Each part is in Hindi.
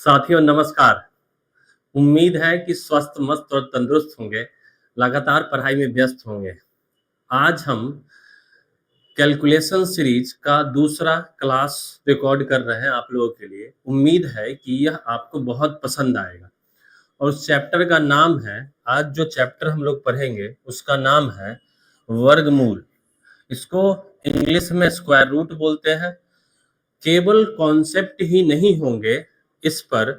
साथियों नमस्कार। उम्मीद है कि स्वस्थ, मस्त और तंदुरुस्त होंगे, लगातार पढ़ाई में व्यस्त होंगे। आज हम कैलकुलेशन सीरीज का दूसरा क्लास रिकॉर्ड कर रहे हैं आप लोगों के लिए। उम्मीद है कि यह आपको बहुत पसंद आएगा और उस चैप्टर का नाम है, आज जो चैप्टर हम लोग पढ़ेंगे उसका नाम है वर्गमूल। इसको इंग्लिश में स्क्वायर रूट बोलते हैं। केवल कॉन्सेप्ट ही नहीं होंगे इस पर,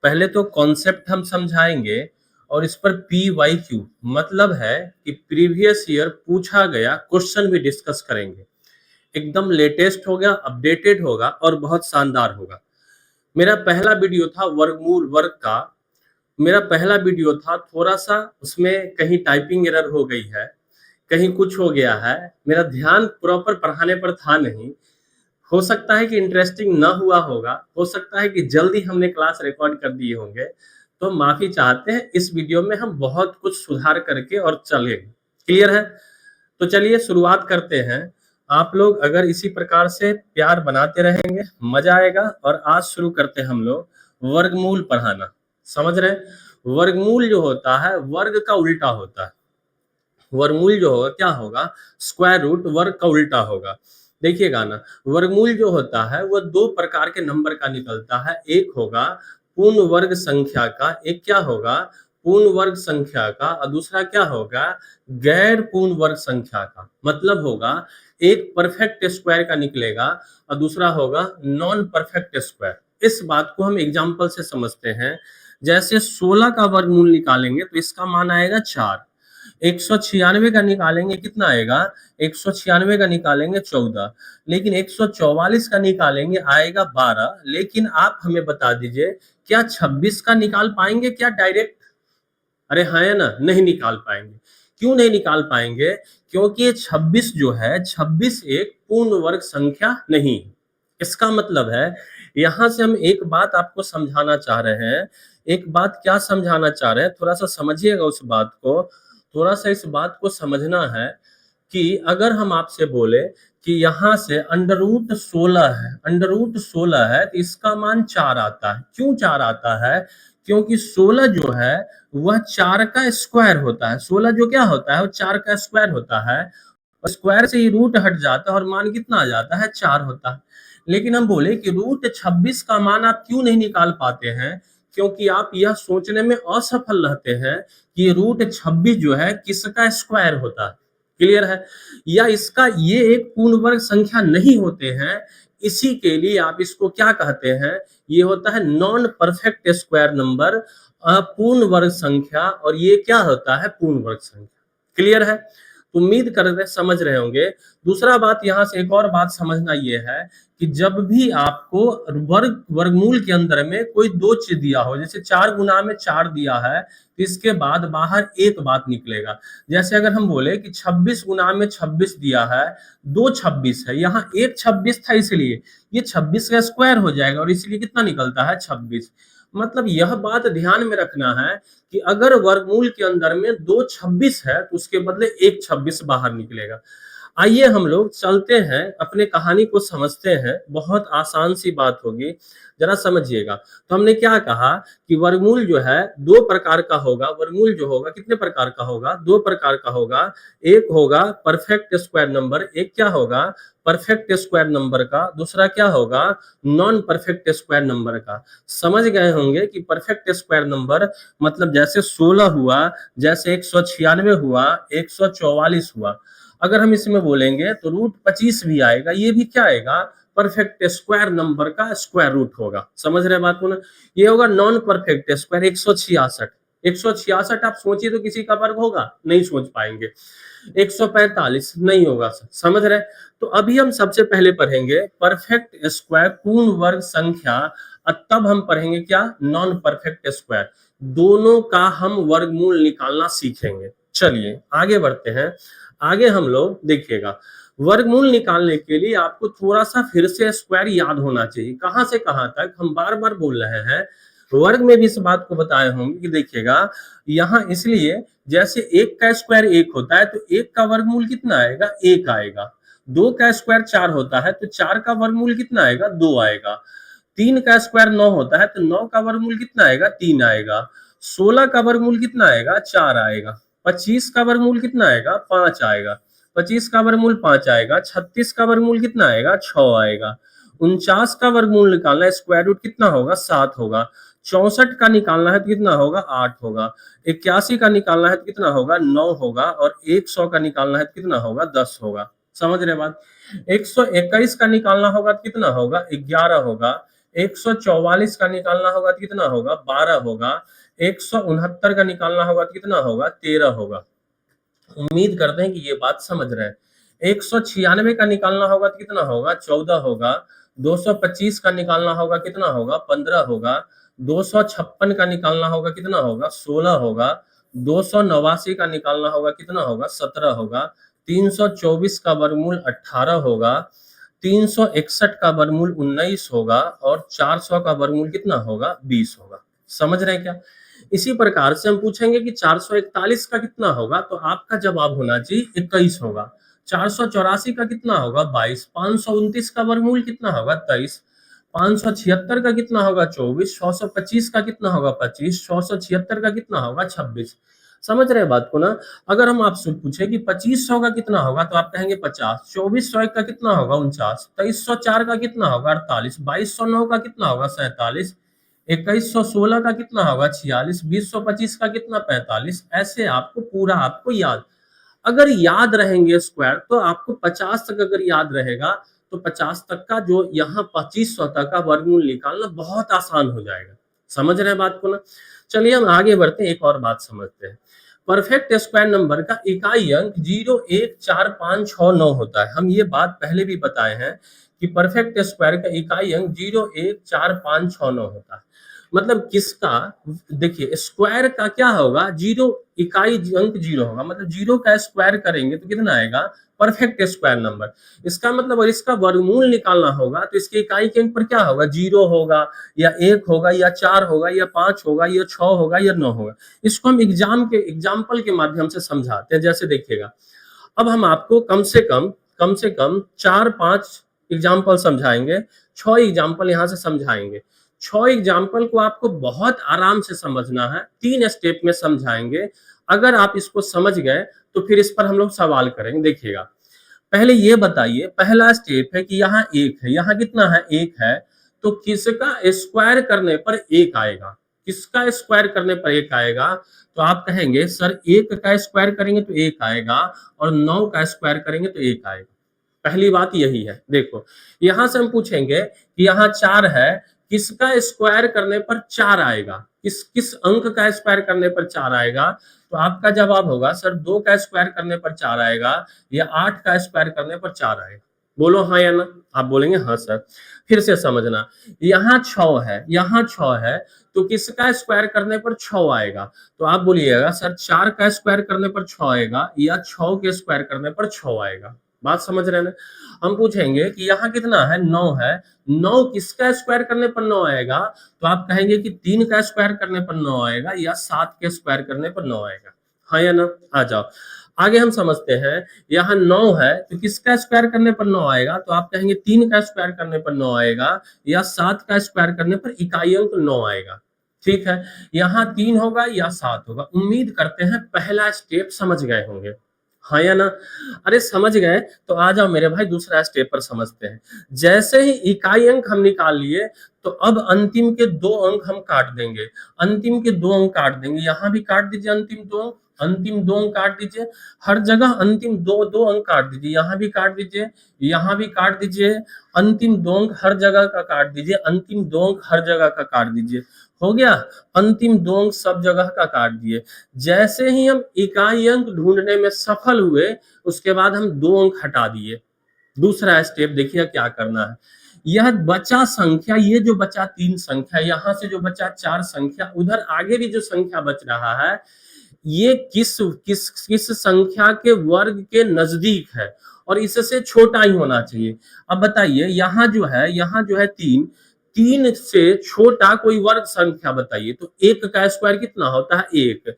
पहले तो कॉन्सेप्ट हम समझाएंगे और इस पर PYQ मतलब है कि प्रीवियस ईयर पूछा गया क्वेश्चन भी डिस्कस करेंगे। एकदम लेटेस्ट होगा, अपडेटेड होगा और बहुत शानदार होगा। मेरा पहला वीडियो था वर्गमूल वर्ग का। मेरा पहला वीडियो था, थोड़ा सा उसमें कहीं टाइपिंग एरर हो गई है, कहीं कुछ हो गया है, मेरा ध्यान प्रॉपर पढ़ाने पर था नहीं। हो सकता है कि इंटरेस्टिंग ना हुआ होगा, हो सकता है कि जल्दी हमने क्लास रिकॉर्ड कर दिए होंगे, तो माफी चाहते हैं। इस वीडियो में हम बहुत कुछ सुधार करके और चलेंगे। क्लियर है? तो चलिए शुरुआत करते हैं। आप लोग अगर इसी प्रकार से प्यार बनाते रहेंगे, मजा आएगा। और आज शुरू करते हैं हम लोग वर्गमूल पढ़ाना। समझ रहे हैं? वर्गमूल जो होता है वर्ग का उल्टा होता है। वर्गमूल जो होगा क्या होगा? स्क्वायर रूट वर्ग का उल्टा होगा। देखिएगा ना, वर्गमूल जो होता है वह दो प्रकार के नंबर का निकलता है। एक होगा पूर्ण वर्ग संख्या का, एक क्या होगा? पूर्ण वर्ग संख्या का। और दूसरा क्या होगा? गैर पूर्ण वर्ग संख्या का। मतलब होगा एक परफेक्ट स्क्वायर का निकलेगा और दूसरा होगा नॉन परफेक्ट स्क्वायर। इस बात को हम एग्जाम्पल से समझते हैं। जैसे 16 का वर्गमूल निकालेंगे तो इसका मान आएगा 4। 196 का निकालेंगे, कितना आएगा? 196 का निकालेंगे 14। लेकिन 144 का निकालेंगे, आएगा 12। लेकिन आप हमें बता दीजिए, क्या 26 का निकाल पाएंगे क्या डायरेक्ट? अरे हाँ है ना, नहीं निकाल पाएंगे। क्यों नहीं निकाल पाएंगे? क्योंकि ये 26 जो है, 26 एक पूर्ण वर्ग संख्या नहीं। इसका मतलब है, यहां से हम एक बात आपको समझाना चाह रहे हैं। एक बात क्या समझाना चाह रहे हैं, थोड़ा सा समझिएगा उस बात को। थोड़ा सा इस बात को समझना है कि अगर हम आपसे बोले कि यहाँ से अंडर रूट 16 है, अंडर रूट 16 है, तो इसका मान 4 आता है। क्यों 4 आता है? क्योंकि 16 जो है वह 4 का स्क्वायर होता है। 16 जो क्या होता है? वो 4 का स्क्वायर होता है। और स्क्वायर से ही रूट हट जाता है और मान कितना आ जाता है? 4 होता है। लेकिन हम बोले कि रूट 26 का मान आप क्यों नहीं निकाल पाते हैं? क्योंकि आप यह सोचने में असफल रहते हैं कि रूट 26 जो है किसका स्क्वायर होता है। क्लियर है? या इसका ये एक पूर्ण वर्ग संख्या नहीं होते हैं। इसी के लिए आप इसको क्या कहते हैं? ये होता है नॉन परफेक्ट स्क्वायर नंबर, अपूर्ण वर्ग संख्या। और ये क्या होता है? पूर्ण वर्ग संख्या। क्लियर है? तो उम्मीद कर रहे समझ रहे होंगे। दूसरा बात, यहां से एक और बात समझना ये है कि जब भी आपको वर्गमूल के अंदर में कोई दो चीज दिया हो, जैसे 4 गुना में 4 दिया है, तो इसके बाद बाहर एक बात निकलेगा। जैसे अगर हम बोले कि 26 गुना में 26 दिया है, दो 26 है, यहाँ एक 26 था, इसलिए ये 26 का स्क्वायर हो जाएगा और इसलिए कितना निकलता है? 26। मतलब यह बात ध्यान में रखना है कि अगर वर्गमूल के अंदर में दो 26 है तो उसके बदले एक 26 बाहर निकलेगा। आइए हम लोग चलते हैं, अपने कहानी को समझते हैं। बहुत आसान सी बात होगी, जरा समझिएगा। तो हमने क्या कहा कि वर्गमूल जो है दो प्रकार का होगा। वर्गमूल जो होगा कितने प्रकार का होगा? दो प्रकार का होगा। एक होगा परफेक्ट स्क्वायर नंबर, एक क्या होगा? परफेक्ट स्क्वायर नंबर का। दूसरा क्या होगा? नॉन परफेक्ट स्क्वायर नंबर का। समझ गए होंगे कि परफेक्ट स्क्वायर नंबर मतलब जैसे 16 हुआ, जैसे 196 हुआ, 144 हुआ। अगर हम इसमें बोलेंगे तो रूट 25 भी आएगा, ये भी क्या आएगा? परफेक्ट स्क्वायर नंबर का स्क्वायर रूट होगा। समझ रहे बात को ना? ये होगा नॉन परफेक्ट स्क्वायर। 166, 166 आप सोचिए तो किसी का वर्ग होगा? नहीं सोच पाएंगे। 145 नहीं होगा। समझ रहे? तो अभी हम सबसे पहले पढ़ेंगे परफेक्ट स्क्वायर, पूर्ण वर्ग संख्या, और तब हम पढ़ेंगे क्या? Non perfect square. दोनों का हम वर्गमूल निकालना सीखेंगे। चलिए आगे बढ़ते हैं। आगे हम लोग देखिएगा, वर्गमूल निकालने के लिए आपको थोड़ा सा फिर से स्क्वायर याद होना चाहिए। कहां से कहां तक? हम बार बार बोल रहे हैं, वर्ग में भी इस बात को बताए होंगे कि देखिएगा यहाँ, इसलिए जैसे एक का स्क्वायर एक होता है तो एक का वर्गमूल कितना आएगा? एक आएगा। दो का स्क्वायर 4 होता है तो 4 का वर्गमूल कितना आएगा? 2 आएगा। 3 का स्क्वायर 9 होता है, तो 9 का वर्गमूल कितना आएगा? 3 आएगा। 16 का वर्गमूल कितना आएगा? 4 आएगा। 25 का वर्गमूल कितना आएगा? 5 आएगा। 25 का वर्गमूल 5 आएगा। 36 का वर्गमूल कितना आएगा? 6 आएगा। 49 का वर्गमूल निकालना है, स्क्वायर रूट कितना होगा? 7 होगा। 64 का निकालना है तो कितना होगा? 8 होगा। 81 का निकालना है तो कितना होगा? 9 होगा। और 100 का निकालना है तो कितना होगा? 10 होगा। समझ रहे बात? 121 का निकालना होगा तो कितना होगा? 11 होगा। 144 का निकालना होगा तो कितना होगा? 12 होगा। 169 का निकालना होगा तो कितना होगा? 13 होगा। उम्मीद करते हैं कि ये बात समझ रहे हैं। 196 का निकालना होगा तो कितना होगा? 14 होगा। 225 का निकालना होगा कितना होगा? 15 होगा। 256 का निकालना होगा कितना होगा? 16 होगा। 289 का निकालना होगा कितना होगा? 17 होगा। 324 का वर्गमूल 18 होगा। 361 का वर्गमूल 19 होगा। और 400 का वर्गमूल कितना होगा? 20 होगा। समझ रहे हैं क्या? इसी प्रकार से हम पूछेंगे कि 441 का कितना होगा, तो आपका जवाब होना चाहिए 21 होगा। 484 का कितना होगा? 22। 529 का वर्गमूल कितना होगा? 23। 576 का कितना होगा? 24। 625 का कितना होगा? 25। 676 का कितना होगा? 26। समझ रहे बात को ना? अगर हम आपसे पूछे कि 2500 का कितना होगा, तो आप कहेंगे 50। 2401 का कितना होगा? 49। 2304 का कितना होगा? 48। 2209 का कितना होगा? 47। 2116 का कितना होगा? 46। 2025 का कितना? 45। ऐसे आपको पूरा आपको याद, अगर याद रहेंगे स्क्वायर तो आपको 50 तक अगर याद रहेगा तो 50 तक का जो यहाँ 2500 तक का वर्गमूल निकालना बहुत आसान हो जाएगा। समझ रहे हैं बात को ना? चलिए हम आगे बढ़ते हैं, एक और बात समझते हैं। परफेक्ट स्क्वायर नंबर का इकाई अंक 0, 1, 4, 5, 6, 9 होता है। हम ये बात पहले भी बताए हैं कि परफेक्ट स्क्वायर का इकाई अंक 0, 1, 4, 5, 6, 9 होता है। मतलब किसका? देखिए स्क्वायर का क्या होगा? 0, इकाई अंक 0 होगा, मतलब 0 का स्क्वायर करेंगे तो कितना आएगा? Perfect square number. इसका मतलब अगर इसका वर्गमूल निकालना होगा तो इसके इकाई के अंक पर क्या होगा? 0 होगा, या 1 होगा, या 4 होगा, या 5 होगा, या 6 होगा, या 9 होगा। इसको हम एग्जाम्पल के माध्यम से समझाते हैं। जैसे देखिएगा, अब हम आपको कम से कम 4-5 एग्जाम्पल समझाएंगे। 6 एग्जाम्पल यहाँ से समझाएंगे। 6 एग्जाम्पल को आपको बहुत आराम से समझना है, 3 स्टेप में समझाएंगे। अगर आप इसको समझ गए तो फिर इस पर हम लोग सवाल करेंगे। देखिएगा, पहले ये बताइए, पहला स्टेप है कि यहाँ 1 है, यहाँ कितना है? 1 है। तो किसका स्क्वायर करने पर 1 आएगा? किसका स्क्वायर करने पर 1 आएगा? तो आप कहेंगे सर 1 का स्क्वायर करेंगे तो 1 आएगा, और 9 का स्क्वायर करेंगे तो 1 आएगा। पहली बात यही है। देखो, यहां से हम पूछेंगे कि यहाँ 4 है, किसका स्क्वायर करने पर 4 आएगा? किस किस अंक का स्क्वायर करने पर 4 आएगा? तो आपका जवाब होगा सर 2 का स्क्वायर करने पर 4 आएगा, या 8 का स्क्वायर करने पर 4 आएगा। बोलो हाँ या ना? आप बोलेंगे हाँ सर। फिर से समझना, यहाँ 6 है, यहाँ 6 है, तो किसका स्क्वायर करने पर 6 आएगा? तो आप बोलिएगा सर 4 का स्क्वायर करने पर 6 आएगा, या 6 के स्क्वायर करने पर 6 आएगा। बात समझ रहे हैं ना? हम पूछेंगे कि यहाँ कितना है? 9 है। 9 किसका स्क्वायर करने पर 9 आएगा? तो आप कहेंगे कि 3 का स्क्वायर करने पर 9 आएगा, या 7 के स्क्वायर करने पर 9 आएगा। हाँ या ना? आ जाओ आगे हम समझते हैं। यहाँ 9 है, तो किसका स्क्वायर करने पर 9 आएगा? तो आप कहेंगे 3 का स्क्वायर करने पर 9 आएगा, या 7 का स्क्वायर करने पर इकाई अंक 9 आएगा। ठीक है, यहाँ 3 होगा या 7 होगा। उम्मीद करते हैं पहला स्टेप समझ गए होंगे। हाँ या ना? अरे समझ गए तो आ जाओ मेरे भाई, दूसरा स्टेप पर समझते हैं। जैसे ही इकाई अंक हम निकाल लिए, तो अब अंतिम के 2 अंक हम काट देंगे। अंतिम के 2 अंक काट देंगे, यहाँ भी काट दीजिए अंतिम 2 अंक, अंतिम 2 अंक काट दीजिए। हर जगह अंतिम 2 अंक काट दीजिए, यहाँ भी काट दीजिए, यहाँ भी काट दीजिए। अंतिम 2 अंक हर जगह का काट दीजिए, अंतिम 2 अंक हर जगह का काट दीजिए। हो गया? अंतिम 2 अंक सब जगह का काट दिए। जैसे ही हम इकाई अंक ढूंढने में सफल हुए, उसके बाद हम 2 अंक हटा दिए। दूसरा स्टेप देखिए क्या करना है। यह बचा संख्या, ये जो बचा 3 संख्या, यहां से जो बचा 4 संख्या, उधर आगे भी जो संख्या बच रहा है, ये किस किस किस संख्या के वर्ग के नजदीक है, और इससे छोटा ही होना चाहिए। अब बताइए, यहाँ जो है 3, 3 से छोटा कोई वर्ग संख्या बताइए। तो 1 का स्क्वायर कितना होता है? 1।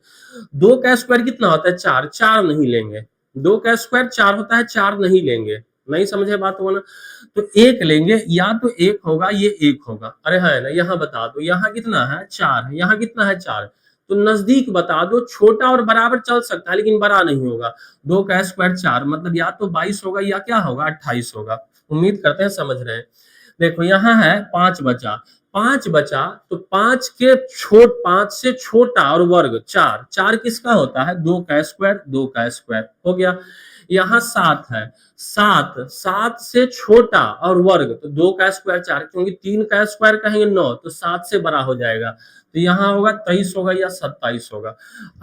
2 का स्क्वायर कितना होता है? 4, 4 नहीं लेंगे। 2 का स्क्वायर 4 होता है, 4 नहीं लेंगे। नहीं समझे बात को ना, तो एक लेंगे, या तो एक होगा ये एक होगा, अरे है ना, यहाँ बता दो, यहाँ कितना है 4 है, यहाँ कितना है 4, तो नजदीक बता दो, छोटा और बराबर चल सकता है लेकिन बड़ा नहीं होगा। 2 का स्क्वायर 4, मतलब या तो 22 होगा या क्या होगा 28 होगा। उम्मीद करते हैं समझ रहे हैं। देखो यहाँ है 5 बचा, 5 बचा तो 5 से छोटा और वर्ग 4, 4 किसका होता है 2 का स्क्वायर, 2 का स्क्वायर हो गया। यहाँ 7 है, 7 7 से छोटा और वर्ग, तो 2 का स्क्वायर 4, क्योंकि 3 का स्क्वायर कहेंगे 9, तो 7 से बड़ा हो जाएगा, तो यहाँ होगा 23 होगा या 27 होगा।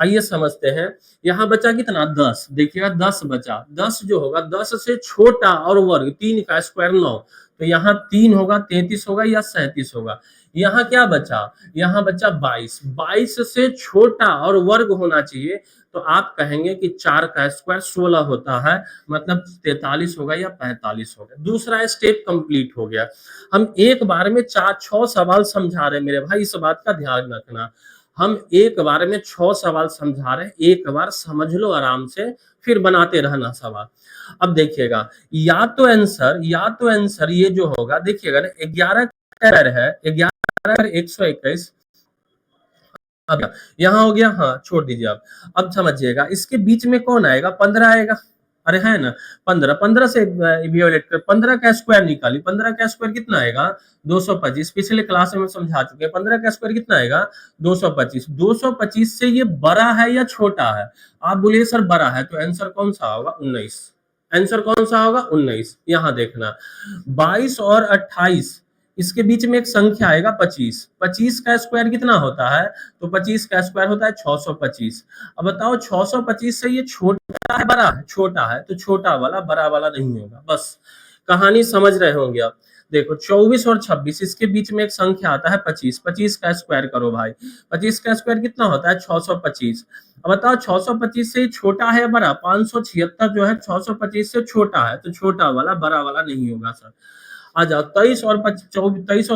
आइए समझते हैं। यहाँ बचा कितना 10, देखिएगा 10 बचा, 10 जो होगा 10 से छोटा और वर्ग, 3 का स्क्वायर 9, तो यहाँ 3 होगा 33 होगा या 37 होगा। यहाँ क्या बचा, यहाँ बचा 22, 22 से छोटा और वर्ग होना चाहिए, तो आप कहेंगे कि 4 का स्क्वायर 16 होता है, मतलब 43 होगा या 45 होगा। दूसरा स्टेप कंप्लीट हो गया। हम एक बार में 4-6 सवाल समझा रहे हैं मेरे भाई, इस बात का ध्यान रखना। हम एक बार में 6 सवाल समझा रहे हैं, एक बार समझ लो आराम से, फिर बनाते रहना सवाल। अब देखिएगा, या तो आंसर ये जो होगा, देखिएगा ना 11 है, 11 121, अब यहाँ हो गया, हाँ छोड़ दीजिए आप। अब समझिएगा इसके बीच में कौन आएगा, 15 आएगा, अरे है ना 15, 15 से इवेल्युएट कर, 15 का स्क्वायर निकाली, 15 का स्क्वायर कितना आएगा 225, पिछले क्लास में समझा चुके हैं। 15 का स्क्वायर कितना आएगा 225, 225 से ये बड़ा है या छोटा है, आप बोलिए सर बड़ा है, तो आंसर कौन सा होगा 19, आंसर कौन सा होगा 19। यहाँ देखना 22 और 28, इसके बीच में एक संख्या आएगा 25, 25 का स्क्वायर कितना होता है, तो 25 का स्क्वायर होता है 625। अब बताओ 625 से ये छोटा है बड़ा है, छोटा है, तो छोटा वाला बड़ा वाला नहीं होगा। बस कहानी समझ रहे होंगे आप। देखो 24 और 26, इसके बीच में एक संख्या आता है 25, 25 का स्क्वायर करो भाई, 25 का स्क्वायर कितना होता है 625। अब बताओ 625 से छोटा है बड़ा, 576 जो है 625 से छोटा है, तो छोटा वाला बड़ा वाला नहीं होगा सर। आ जाओ 23 और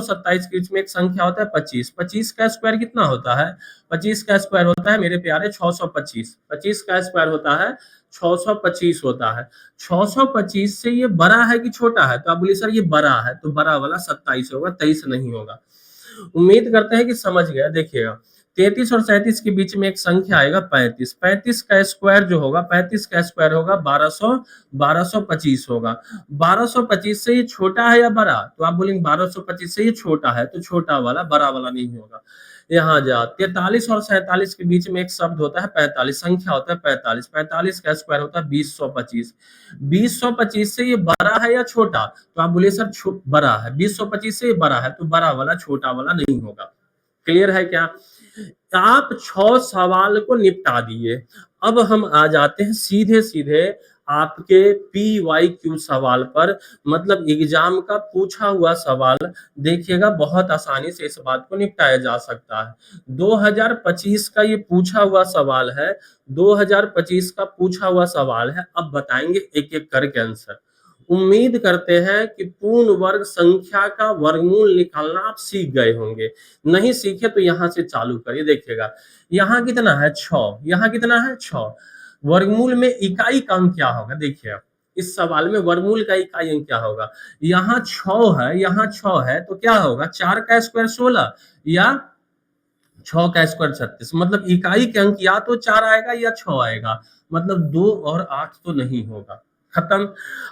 27 के बीच में एक संख्या होता है 25, 25 का स्क्वायर कितना होता है, 25 का स्क्वायर होता है मेरे प्यारे 625, 25 का स्क्वायर होता है 625 होता है। 625 से ये बड़ा है कि छोटा है, तो आप बोलिए सर ये बड़ा है, तो बड़ा वाला 27 होगा, 23 नहीं होगा। उम्मीद करते हैं कि समझ गया। देखिएगा 33 और 37 के बीच में एक संख्या आएगा 35, 35 का स्क्वायर जो होगा, 35 का स्क्वायर होगा 1225 होगा। 1225 से ये छोटा है या बड़ा, तो आप बोलेंगे 1225 से ये छोटा है, तो छोटा वाला बड़ा वाला नहीं होगा। यहाँ जा 43 और 47 के बीच में एक शब्द होता है 45, संख्या होता है 45, 45 का स्क्वायर होता है 2025, 2025 से ये बड़ा है या छोटा, तो आप बोलिए सर बड़ा है, 2025 से ये बड़ा है, तो बड़ा वाला छोटा वाला नहीं होगा। क्लियर है क्या? आप 6 सवाल को निपटा दिए। अब हम आ जाते हैं सीधे सीधे आपके PYQ सवाल पर, मतलब एग्जाम का पूछा हुआ सवाल। देखिएगा बहुत आसानी से इस बात को निपटाया जा सकता है। 2025 का ये पूछा हुआ सवाल है, 2025 का पूछा हुआ सवाल है। अब बताएंगे एक एक करके आंसर। उम्मीद करते हैं कि पूर्ण वर्ग संख्या का वर्गमूल निकालना आप सीख गए होंगे। नहीं सीखे तो यहाँ से चालू करिए। देखिएगा यहाँ कितना है 6, यहाँ कितना है 6, वर्गमूल में इकाई का अंक क्या होगा, देखिए इस सवाल में वर्गमूल का इकाई अंक क्या होगा। यहाँ 6 है, यहाँ 6 है, तो क्या होगा 4 का स्क्वायर 16 या 6 का स्क्वायर 36, मतलब इकाई के अंक या तो 4 आएगा या 6 आएगा, मतलब 2 और 8 तो नहीं होगा। खत्म।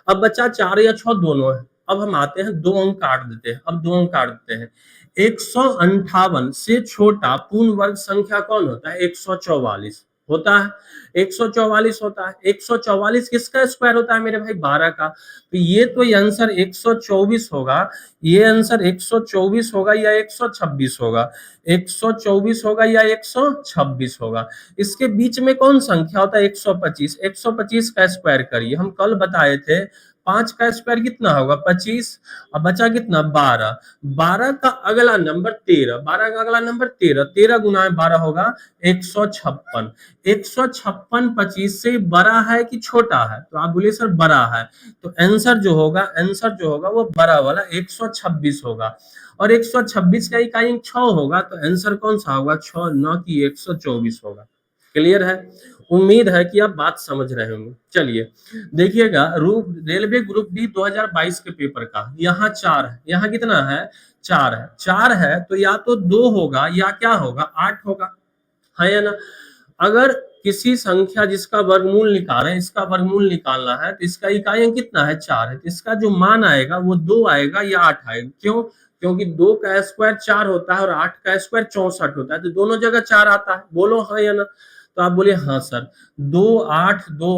अब बच्चा 4 या 6 दोनों है। अब हम आते हैं 2 अंक काट देते हैं। अब 2 अंक काट देते हैं। 158 से छोटा पूर्ण वर्ग संख्या कौन होता है, 144 होता है, 144 होता है। 144 किसका स्क्वायर होता है मेरे भाई, 12 का। तो ये तो ये आंसर 124 होगा, ये आंसर 124 होगा या 126 होगा, 124 होगा या 126 होगा। इसके बीच में कौन संख्या होता है 125, 125 का स्क्वायर करिए। हम कल बताए थे 5 का स्क्वायर कितना होगा 25, अब बचा कितना 12, 12 का अगला नंबर 13, 12 का अगला नंबर 13, 13 गुना 12 होगा 156, 156 25 से बड़ा है कि छोटा है, तो आप बोलिए सर बड़ा है, तो आंसर जो होगा वो बड़ा वाला 126 होगा। और 126 का इकाई अंक 6 होगा, तो आंसर कौन सा होगा 6, न कि 124 होगा। क्लियर है? उम्मीद है कि आप बात समझ रहे होंगे। चलिए देखिएगा, रेलवे ग्रुप डी 2022 के पेपर का यहाँ 4 है, यहाँ कितना है 4 है, 4 है तो या तो 2 होगा या क्या होगा 8 होगा, है या ना। अगर किसी संख्या जिसका वर्गमूल निकाल रहे हैं, इसका वर्गमूल निकालना है तो इसका इकाई अंक कितना है 4 है, तो इसका जो मान आएगा वो 2 आएगा या 8 आएगा। क्यों? क्योंकि 2 का स्क्वायर 4 होता है और 8 का स्क्वायर 64 होता है, तो दोनों जगह 4 आता है। बोलो हाँ या ना। तो आप बोले हाँ सर, 2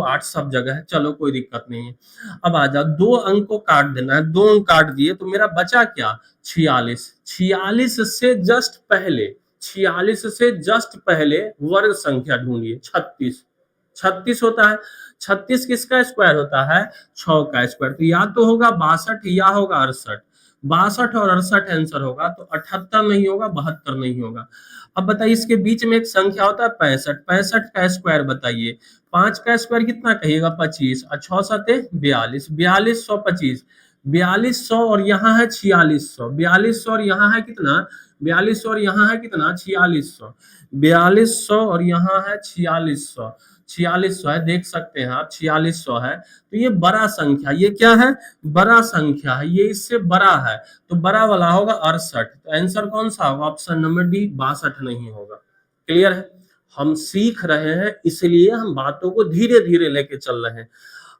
8 सब जगह है, चलो कोई दिक्कत नहीं है। अब आ जाओ, 2 अंक को काट देना है, 2 अंक काट दिए तो मेरा बचा क्या 46। 46 से जस्ट पहले, 46 से जस्ट पहले वर्ग संख्या ढूंढिए 36। 36 होता है, 36 किसका स्क्वायर होता है 6 का स्क्वायर, तो या तो होगा 62 या होगा 68। 62 और 68 आंसर होगा, तो 78 नहीं होगा, 72 नहीं होगा। अब बताइए, इसके बीच में एक संख्या होता है 65। 65 का स्क्वायर बताइए, 5 का स्क्वायर कितना कहिएगा 25 और 6 सते 42, 4200 25, 4200 और यहाँ है 4600, 4200 और यहाँ है कितना 4200 और यहाँ है कितना 4600, 4200 और यहाँ है 4600, 4600 है, देख सकते हैं आप 4600 है। तो ये बड़ा संख्या, ये क्या है बड़ा संख्या है, ये इससे बड़ा है, तो बड़ा वाला होगा 68। तो आंसर कौन सा होगा ऑप्शन नंबर डी 62 नहीं होगा। क्लियर है? हम सीख रहे हैं इसलिए हम बातों को धीरे धीरे लेके चल रहे हैं।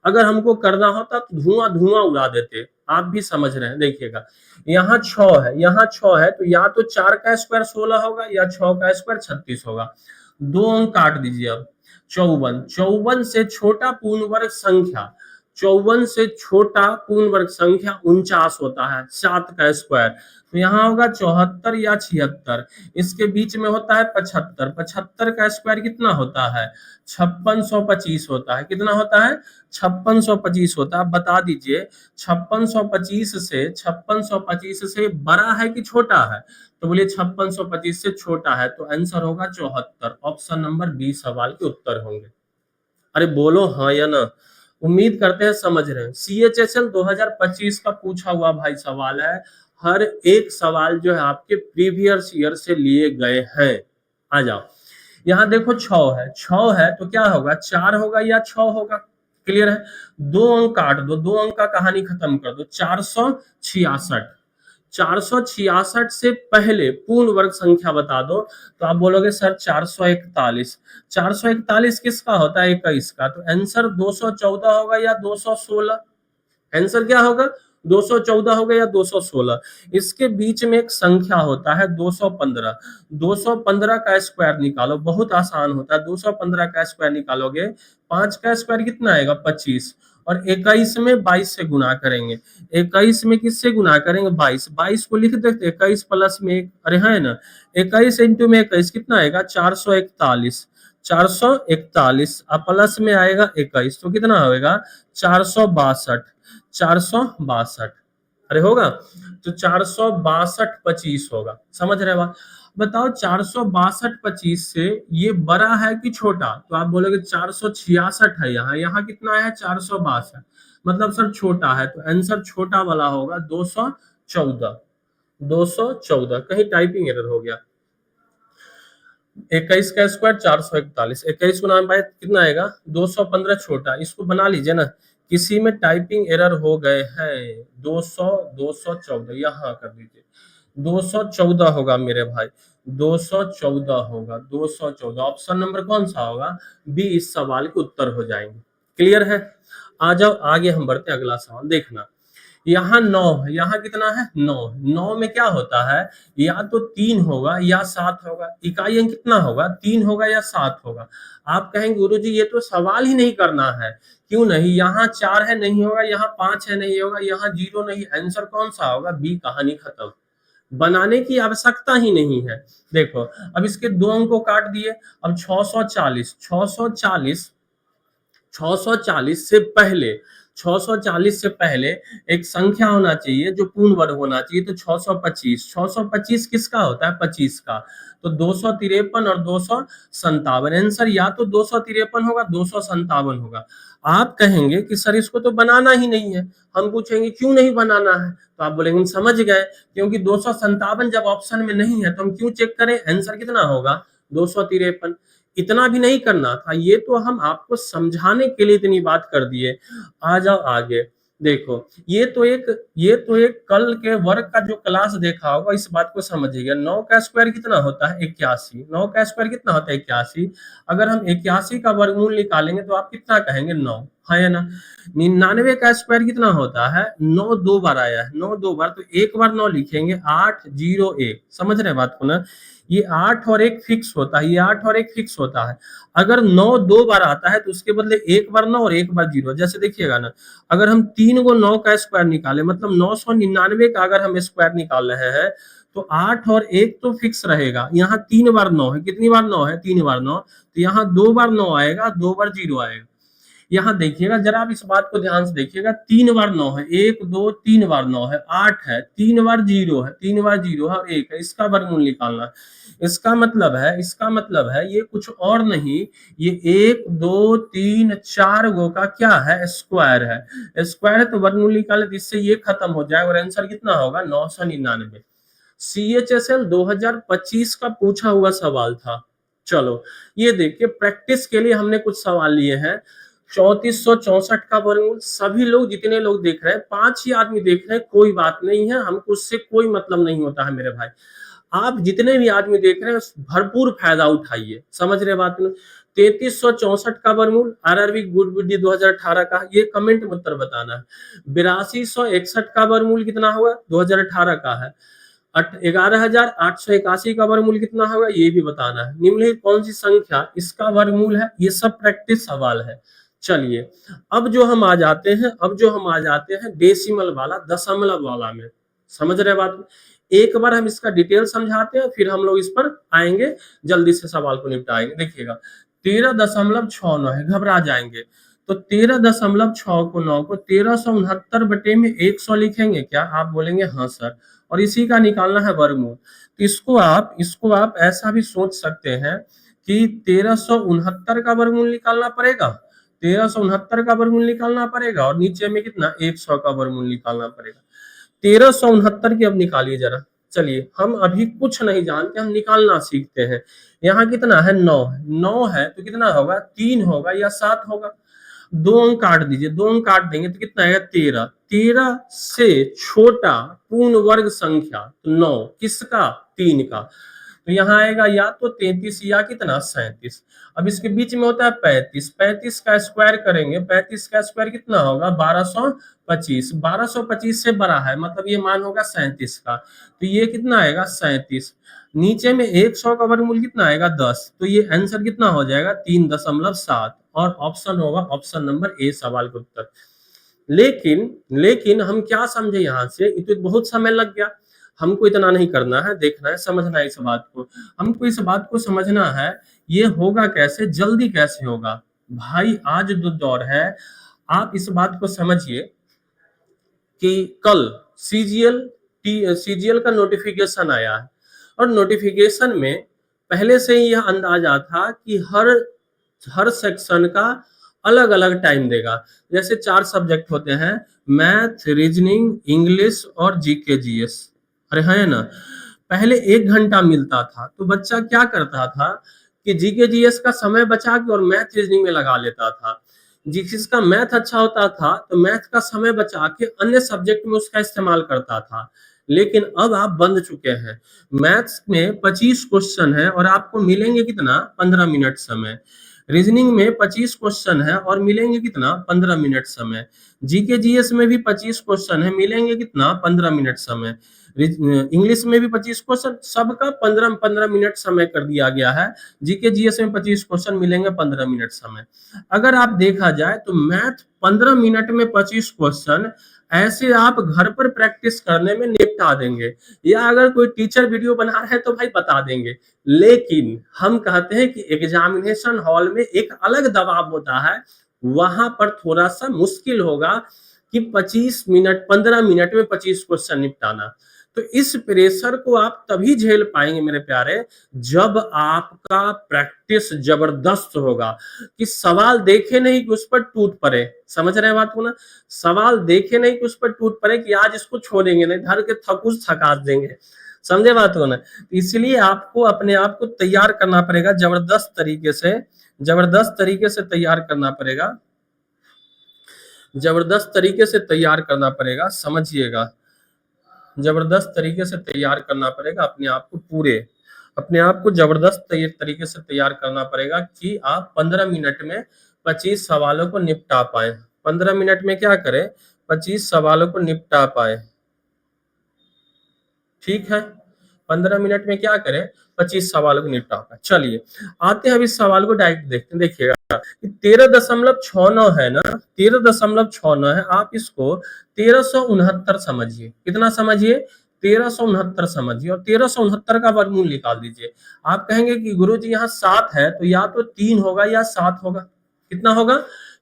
अगर हमको करना होता तो धुआं धुआं उड़ा देते। आप भी समझ रहे हैं, देखिएगा यहाँ 6 है, यहाँ 6 है, तो या तो 4 का स्क्वायर 16 होगा या 6 का स्क्वायर 36 होगा। 2 अंक काट दीजिए। अब 54, 54 से छोटा पूर्ण वर्ग संख्या, 54 से छोटा पूर्ण वर्ग संख्या 49 होता है, 7 का स्क्वायर, तो यहाँ होगा 74 या 76। इसके बीच में होता है 75, 75 का स्क्वायर कितना होता है 5625 होता है, कितना होता है 5625 होता है। आप बता दीजिए 5625 से बड़ा है कि छोटा है, तो बोलिए 5625 से छोटा है, तो आंसर होगा 74। ऑप्शन नंबर बी सवाल के उत्तर होंगे। अरे बोलो हाँ या ना। उम्मीद करते हैं समझ रहे हैं। CHSL 2025 का पूछा हुआ भाई सवाल है, हर एक सवाल जो है आपके प्रीवियस ईयर से लिए गए हैं। आ जाओ, यहाँ देखो 6 है, 6 है तो क्या होगा 4 होगा या 6 होगा। क्लियर है? 2 अंक काट दो, 2 अंक का कहानी खत्म कर दो। 466, 466 से पहले पूर्ण वर्ग संख्या बता दो, तो आप बोलोगे सर 441। 441 किसका होता है 21 का, तो आंसर 214 होगा या 216। आंसर क्या होगा 214 होगा या 216। इसके बीच में एक संख्या होता है 215। 215 का स्क्वायर निकालो, बहुत आसान होता है। 215 का स्क्वायर निकालोगे, 5 का स्क्वायर कितना आएगा 25, और 21 में 22 से गुना करेंगे। 21 में किससे गुना करेंगे 22, 22 को लिख देते 21 प्लस में 1, अरे है ना 21 इंटू में 21 कितना आएगा 441, 441 प्लस में आएगा 21, तो कितना होगा 462, 462। अरे होगा, तो 462 25 होगा। समझ रहे हो? बताओ 462 25 से ये बड़ा है कि छोटा, तो आप बोलोगे 466 है, यहाँ यहाँ कितना है 462, मतलब सर छोटा है, तो आंसर छोटा वाला होगा 214। 214 कहीं टाइपिंग एरर हो गया। 21 का स्क्वायर 441, 21 को नाम कितना आएगा 215, छोटा, इसको बना लीजिए ना। किसी में टाइपिंग एरर हो गए हैं, 214 यहाँ कर दीजिए, 214 होगा मेरे भाई, 214 होगा, 214। ऑप्शन नंबर कौन सा होगा बी इस सवाल के उत्तर हो जाएंगे। क्लियर है? आ जाओ आगे हम बढ़ते हैं, अगला सवाल देखना। यहाँ 9 है, यहाँ कितना है 9, 9 में क्या होता है या तो 3 होगा या 7 होगा। इकाई अंक कितना होगा 3 होगा या 7 होगा। आप कहेंगे गुरुजी ये तो सवाल ही नहीं करना है। क्यों नहीं, यहाँ 4 है नहीं होगा, यहाँ 5 है नहीं होगा, यहाँ 0 नहीं, आंसर कौन सा होगा बी, कहानी खत्म। बनाने की आवश्यकता ही नहीं है। देखो अब इसके 2 अंक को काट दिए। अब 640, 640, 640 से पहले, 640 से पहले एक संख्या होना चाहिए जो पूर्ण वर्ग होना चाहिए, तो 625, 625 किसका होता है 25 का, तो 253 और 257, आंसर या तो 253 होगा 257 होगा। आप कहेंगे कि सर इसको तो बनाना ही नहीं है। हम पूछेंगे क्यों नहीं बनाना है, तो आप बोलेंगे हम समझ गए, क्योंकि 257 जब ऑप्शन में नहीं है तो हम क्यों चेक करें, आंसर कितना होगा 253। इतना भी नहीं करना था, ये तो हम आपको समझाने के लिए इतनी बात कर दिए। आ जाओ आगे। देखो, ये तो एक कल के वर्ग का जो क्लास देखा होगा इस बात को समझिएगा। 9 का स्क्वायर कितना होता है? 81। 9 का स्क्वायर कितना होता है? 81। अगर हम 81 का वर्गमूल निकालेंगे तो आप कितना कहेंगे? 9, है या ना? 99 का स्क्वायर कितना होता है? 9 दो बार आया है, 9 दो बार, तो एक बार 9 लिखेंगे, 8 0 1। समझ रहे बात को ना? ये 8 और 1 फिक्स होता है, ये 8 और 1 फिक्स होता है। अगर 9 दो बार आता है तो उसके बदले एक बार 9 और एक बार 0। जैसे देखिएगा ना, अगर हम 3 को 9 का स्क्वायर निकाले, मतलब 999 का अगर हम स्क्वायर निकाल रहे हैं, तो 8 और 1 तो फिक्स रहेगा। यहाँ 3 बार 9 है, कितनी बार 9 है? 3 बार 9, तो यहाँ 2 बार 9 आएगा, 2 बार 0 आएगा। यहाँ देखिएगा जरा, आप इस बात को ध्यान से देखिएगा, 3 बार 9 है, 1 2 3 बार 9 है, 8 है, 3 बार 0 है, 3 बार 0 है और 1 है, इसका वर्गमूल निकालना है। इसका मतलब है ये कुछ और नहीं, ये 1 2 3 4 गो का क्या है? स्क्वायर है। स्क्वायर है तो वर्गमूल निकाले, तो इससे ये खत्म हो जाए और आंसर कितना होगा? 999। CHSL 2025 का पूछा हुआ सवाल था। चलो ये देखिए, प्रैक्टिस के लिए हमने कुछ सवाल लिए हैं। 3464 का वर्गमूल, सभी लोग, जितने लोग देख रहे हैं, 5 ही आदमी देख रहे हैं, कोई बात नहीं है, हमको उससे कोई मतलब नहीं होता है मेरे भाई। आप जितने भी आदमी देख रहे हैं भरपूर फायदा उठाइए, समझ रहे बात में? 3364 का वर्गमूल, RRB गुड विद्या 2018 का, ये कमेंट में उत्तर बताना है। 8261 का वर्गमूल कितना होगा? 2018 का है। 11,881 का वर्गमूल कितना होगा? ये भी बताना है। निम्नलिखित कौन सी संख्या इसका वर्गमूल है? ये सब प्रैक्टिस सवाल है। चलिए, अब जो हम आ जाते हैं डेसिमल वाला, दशमलव वाला में। समझ रहे बात? एक बार हम इसका डिटेल समझाते हैं, फिर हम लोग इस पर आएंगे, जल्दी से सवाल को निपटाएंगे। देखिएगा, 13.69 है, घबरा जाएंगे। तो 13.6 को 9 को 1369 बटे में 100 लिखेंगे क्या? आप बोलेंगे हाँ सर, और इसी का निकालना है वर्गमूल। तो इसको आप ऐसा भी सोच सकते हैं कि 1369 का वर्गमूल निकालना पड़ेगा, 1369 का वर्गमूल निकालना पड़ेगा, और नीचे में कितना? 100 का वर्गमूल निकालना पड़ेगा। 1369 की अब निकालिए जरा। चलिए, हम अभी कुछ नहीं जानते, हम निकालना सीखते हैं। यहाँ कितना है? 9 है। 9 है तो कितना होगा? 3 होगा या 7 होगा? 2 अंक काट दीजिए, 2 अंक काट देंगे तो कितना आएगा? 13। 13 से छोटा पूर्ण वर्ग संख्या तो 9, किसका? 3 का। तो यहाँ आएगा या तो 33 या कितना? 37। अब इसके बीच में होता है 35। 35 का स्क्वायर करेंगे, 35 का स्क्वायर कितना होगा? 1225। 1225 से बड़ा है, मतलब ये मान होगा 37 का, तो ये कितना आएगा? 37। नीचे में 100 का वर्गमूल कितना आएगा? 10। तो ये आंसर कितना हो जाएगा? 3.7, और ऑप्शन होगा ऑप्शन नंबर ए सवाल का उत्तर। लेकिन हम क्या समझे यहाँ से? तो बहुत समय लग गया। हमको इतना नहीं करना है, देखना है, समझना है इस बात को। हमको इस बात को समझना है, ये होगा कैसे, जल्दी कैसे होगा भाई। आज जो दौर है, आप इस बात को समझिए कि कल सीजीएल का नोटिफिकेशन आया है, और नोटिफिकेशन में पहले से ही यह अंदाजा था कि हर सेक्शन का अलग अलग टाइम देगा। जैसे 4 सब्जेक्ट होते हैं, मैथ, रीजनिंग, इंग्लिश और जीके जीएस। अरे है ना? पहले 1 घंटा मिलता था, तो बच्चा क्या करता था कि जीके जीएस का समय बचा के और मैथ रीजनिंग में लगा लेता था। जिसका मैथ अच्छा होता था तो मैथ का समय बचा के अन्य सब्जेक्ट में उसका इस्तेमाल करता था। लेकिन अब आप बंद चुके हैं। मैथ्स में 25 क्वेश्चन है और आपको मिलेंगे कितना? 15 मिनट समय। रीजनिंग में 25 क्वेश्चन है और मिलेंगे कितना? 15 मिनट समय। जीके जीएस में भी 25 क्वेश्चन है, मिलेंगे कितना? 15 मिनट समय। इंग्लिश में भी 25 क्वेश्चन, सबका 15-15 मिनट समय कर दिया गया है। जीके जीएस में 25 क्वेश्चन, मिलेंगे 15 मिनट समय। अगर आप देखा जाए तो मैथ 15 मिनट में 25 क्वेश्चन ऐसे आप घर पर प्रैक्टिस करने में निपटा देंगे, या अगर कोई टीचर वीडियो बना रहे हैं तो भाई बता देंगे। लेकिन हम कहते हैं कि एग्जामिनेशन हॉल में एक अलग दबाव होता है, वहां पर थोड़ा सा मुश्किल होगा कि 25 मिनट 15 मिनट में 25 क्वेश्चन निपटाना। तो इस प्रेशर को आप तभी झेल पाएंगे मेरे प्यारे, जब आपका प्रैक्टिस जबरदस्त होगा, कि सवाल देखे नहीं कि उस पर टूट पड़े। समझ रहे हैं बात को ना? सवाल देखे नहीं कि उस पर टूट पड़े कि आज इसको छोड़ेंगे नहीं, धर के थकूस थका देंगे। समझे बात को ना। तो इसलिए आपको अपने आप को तैयार करना पड़ेगा, जबरदस्त तरीके से, जबरदस्त तरीके से तैयार करना पड़ेगा, जबरदस्त तरीके से तैयार करना पड़ेगा, समझिएगा, जबरदस्त तरीके से तैयार करना पड़ेगा अपने आप को, पूरे अपने आप को जबरदस्त तरीके से तैयार करना पड़ेगा कि आप 15 मिनट में 25 सवालों को निपटा पाए। 15 मिनट में क्या करें, 25 सवालों को निपटा पाए। ठीक है, 15 मिनट में क्या करें, 25 सवालों को निपटा पाए। चलिए आते हैं अब इस सवाल को डायरेक्ट देखते हैं। देखिएगा 13.69 है ना, 13.69 है, आप इसको 1369 समझिए। कितना समझिए, 1369 समझिए, और 1369 का वर्गमूल निकाल दीजिए। आप कहेंगे कि गुरुजी यहाँ 7 है, तो या तो 3 होगा या 7 होगा। कितना होगा,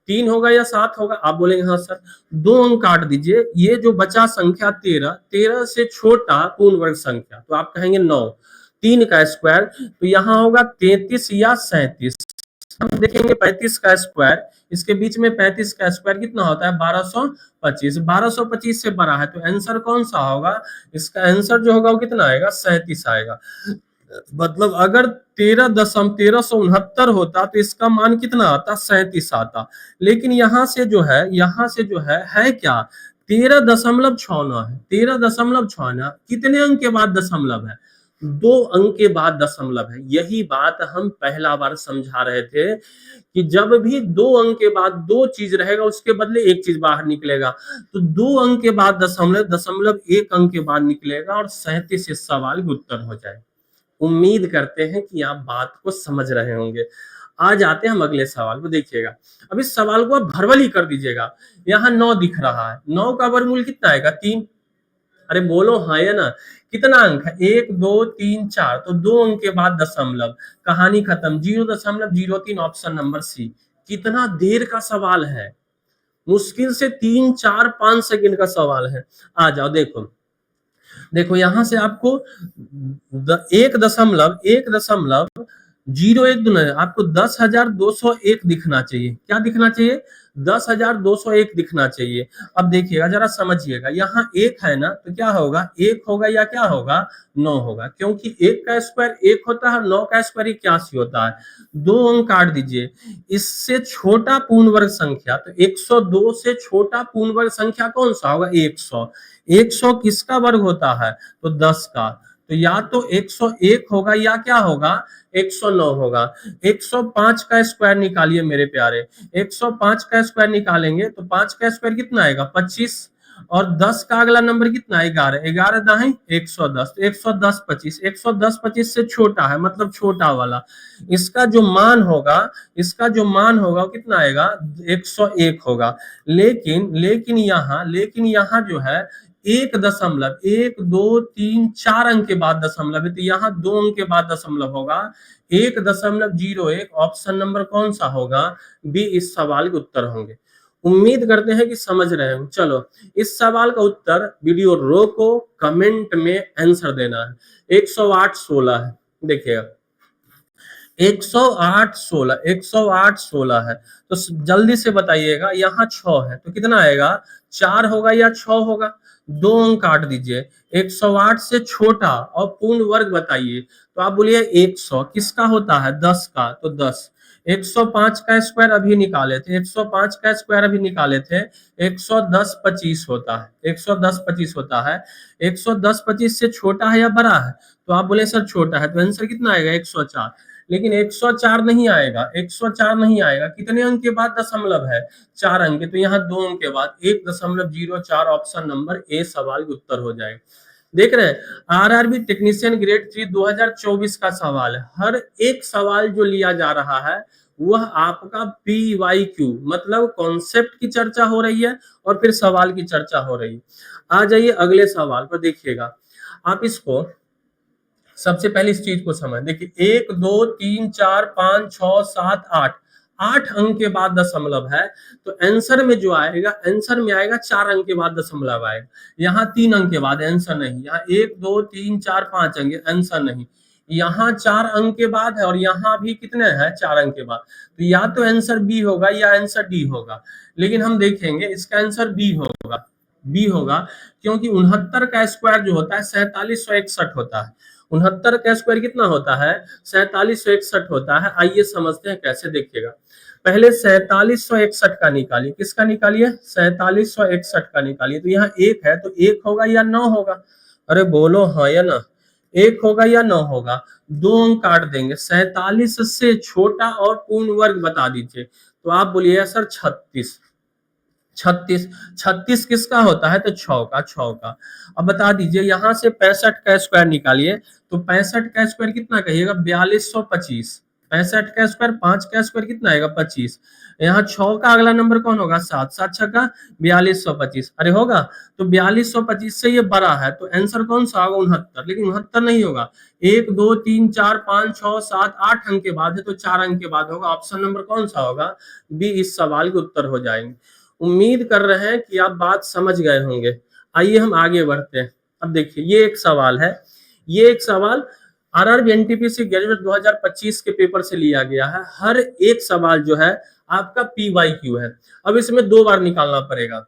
3 होगा या 7 होगा। आप बोलेंगे हाँ सर, 2 अंक काट दीजिए, ये जो बचा संख्या 13, 13 से छोटा पूर्ण वर्ग संख्या, तो आप कहेंगे 9, 3 का स्क्वायर, तो यहाँ होगा 33 या 37। हम देखेंगे 35 का स्क्वायर, इसके बीच में 35 का स्क्वायर कितना होता है, 1225। 1225 से बड़ा है, तो आंसर कौन सा होगा, इसका आंसर जो होगा वो कितना आएगा, 37 आएगा। मतलब अगर 13.1369 होता तो इसका मान कितना आता, 37 आता। लेकिन यहाँ से जो है, यहाँ से जो है क्या, 13.69 है। 13.69 कितने अंक के बाद दशमलव है, 2 अंक के बाद दशमलव है। यही बात हम पहला बार समझा रहे थे कि जब भी 2 अंक के बाद 2 चीज रहेगा, उसके बदले एक चीज बाहर निकलेगा, तो 2 अंक के बाद दशमलव, दशमलव 1 अंक के बाद निकलेगा, और 37 इस सवाल का उत्तर हो जाए। उम्मीद करते हैं कि आप बात को समझ रहे होंगे। आज आते हैं हम अगले सवाल को। देखिएगा अब इस सवाल को आप भरवली कर दीजिएगा। यहाँ 9 दिख रहा है, 9 का वर्गमूल कितना आएगा, 3। अरे बोलो हाँ या ना, कितना अंक है, 1 2 3 4, तो 2 अंक के बाद दशमलव, कहानी खत्म, 0.03, ऑप्शन नंबर सी। कितना देर का सवाल है, मुश्किल से 3 4 5 सेकंड का सवाल है। आ जाओ, देखो देखो यहां से आपको 1.01 आपको 10,201 दिखना चाहिए। क्या दिखना चाहिए, 10,201 दिखना चाहिए। अब देखिएगा जरा समझिएगा, यहाँ 1 है ना, तो क्या होगा, 1 होगा या क्या होगा, 9 होगा, क्योंकि 1 का स्क्वायर 1 होता है, 9 का स्क्वायर 81 होता है। 2 अंक काट दीजिए। इससे छोटा पूर्ण वर्ग संख्या, तो 102 से छोटा पूर्ण वर्ग संख्या कौन सा होगा, 100। 100 किसका वर्ग होता है, तो 10 का, तो या तो 101 होगा या क्या होगा, 109 होगा। 105 का स्क्वायर निकालिए मेरे प्यारे, 105 का स्क्वायर निकालेंगे तो 5 का स्क्वायर कितना आएगा, 25, और 10 का अगला नंबर कितना है, 11, 11 दाएं 110, 110 25, 110 25 से छोटा है, मतलब छोटा वाला। इसका जो मान होगा, इसका जो मान होगा वो कितना आएगा, 101 होगा। लेकिन यहाँ जो है 1.1 2 3 4 अंक के बाद दशमलव है, तो यहाँ 2 अंक के बाद दशमलव होगा, 1.01, ऑप्शन नंबर कौन सा होगा, बी इस सवाल के उत्तर होंगे। उम्मीद करते हैं कि समझ रहे हो। चलो इस सवाल का उत्तर, वीडियो रोको, कमेंट में आंसर देना है। 108-16 है, देखिएगा 108-16, 108-16 है, तो जल्दी से बताइएगा। यहाँ 6 है, तो कितना आएगा, 4 होगा या 6 होगा। 2 अंक काट दीजिए। 108 से छोटा और पूर्ण वर्ग बताइए, तो आप बोलिए 100 किसका होता है, 10 का, तो 10। 105 का स्क्वायर अभी निकाले थे, 105 का स्क्वायर अभी निकाले थे, 110 25 होता है, 110 25 होता है। 110 25 से छोटा है या बड़ा है, तो आप बोले सर छोटा है, तो आंसर कितना आएगा, 104। लेकिन 104 नहीं आएगा, 104 नहीं आएगा। कितने अंक के बाद दशमलव है, 4 अंक के, तो यहाँ 2 अंक के बाद 1.04, ऑप्शन नंबर ए सवाल का उत्तर हो जाएगा। देख रहे हैं, आरआरबी टेक्नीशियन ग्रेड 3 2024 का सवाल है। हर एक सवाल जो लिया जा रहा है वह आपका PYQ, मतलब कॉन्सेप्ट की चर्चा हो रही है और फिर सवाल की चर्चा हो रही है। आ जाइए अगले सवाल पर। देखिएगा आप इसको सबसे पहले इस चीज को समझ, देखिए 1 2 3 4 5 6 7 8, 8 अंक के बाद दशमलव है, तो आंसर में जो आएगा, आंसर में आएगा 4 अंक के बाद दशमलव आएगा। यहाँ 3 अंक के बाद आंसर नहीं, यहाँ 1 2 3 4 5 अंक आंसर नहीं, यहाँ 4 अंक के बाद है, और यहाँ भी कितने हैं, 4 अंक के बाद, तो या तो आंसर बी होगा या आंसर डी होगा। लेकिन हम देखेंगे इसका आंसर बी होगा। बी होगा, क्योंकि 69 का स्क्वायर जो होता है 4761 होता है। 69 का स्क्वायर कितना होता है? 4761 होता है। आइए समझते हैं कैसे, देखिएगा। पहले 4761 का निकालिए। किसका निकालिए? 4761 का निकालिए। तो यहाँ एक है, तो एक होगा या 9 होगा? अरे बोलो हाँ या ना, एक होगा या 9 होगा? दो अंक काट देंगे। 47 से छोटा और पूर्ण वर्ग बता दीजिए। तो आप बोलिए सर 36। 36 36 किसका होता है? तो 6 का, 6 का। अब बता दीजिए, यहां से 65 का स्क्वायर निकालिए। तो 65 का स्क्वायर कितना कहिएगा? 4225। 65 का स्क्वायर, 5 का स्क्वायर कितना आएगा? 25। यहाँ 6 का अगला नंबर कौन होगा? 7। 7 छक्का 4225। अरे होगा? तो 4225 से ये बड़ा है, तो आंसर कौन सा होगा? 69। लेकिन 69 नहीं होगा। 1 2 3 4 5 6 7 8 अंक के बाद है, तो 4 अंक के बाद होगा। ऑप्शन नंबर कौन सा होगा? बी इस सवाल के उत्तर हो जाएंगे। उम्मीद कर रहे हैं कि आप बात समझ गए होंगे। आइए हम आगे बढ़ते हैं। अब देखिए, ये एक सवाल है। ये एक सवाल आरआरबी एनटीपीसी ग्रेजुएट 2025 के पेपर से लिया गया है। हर एक सवाल जो है आपका पीवाईक्यू है। अब इसमें 2 बार निकालना पड़ेगा।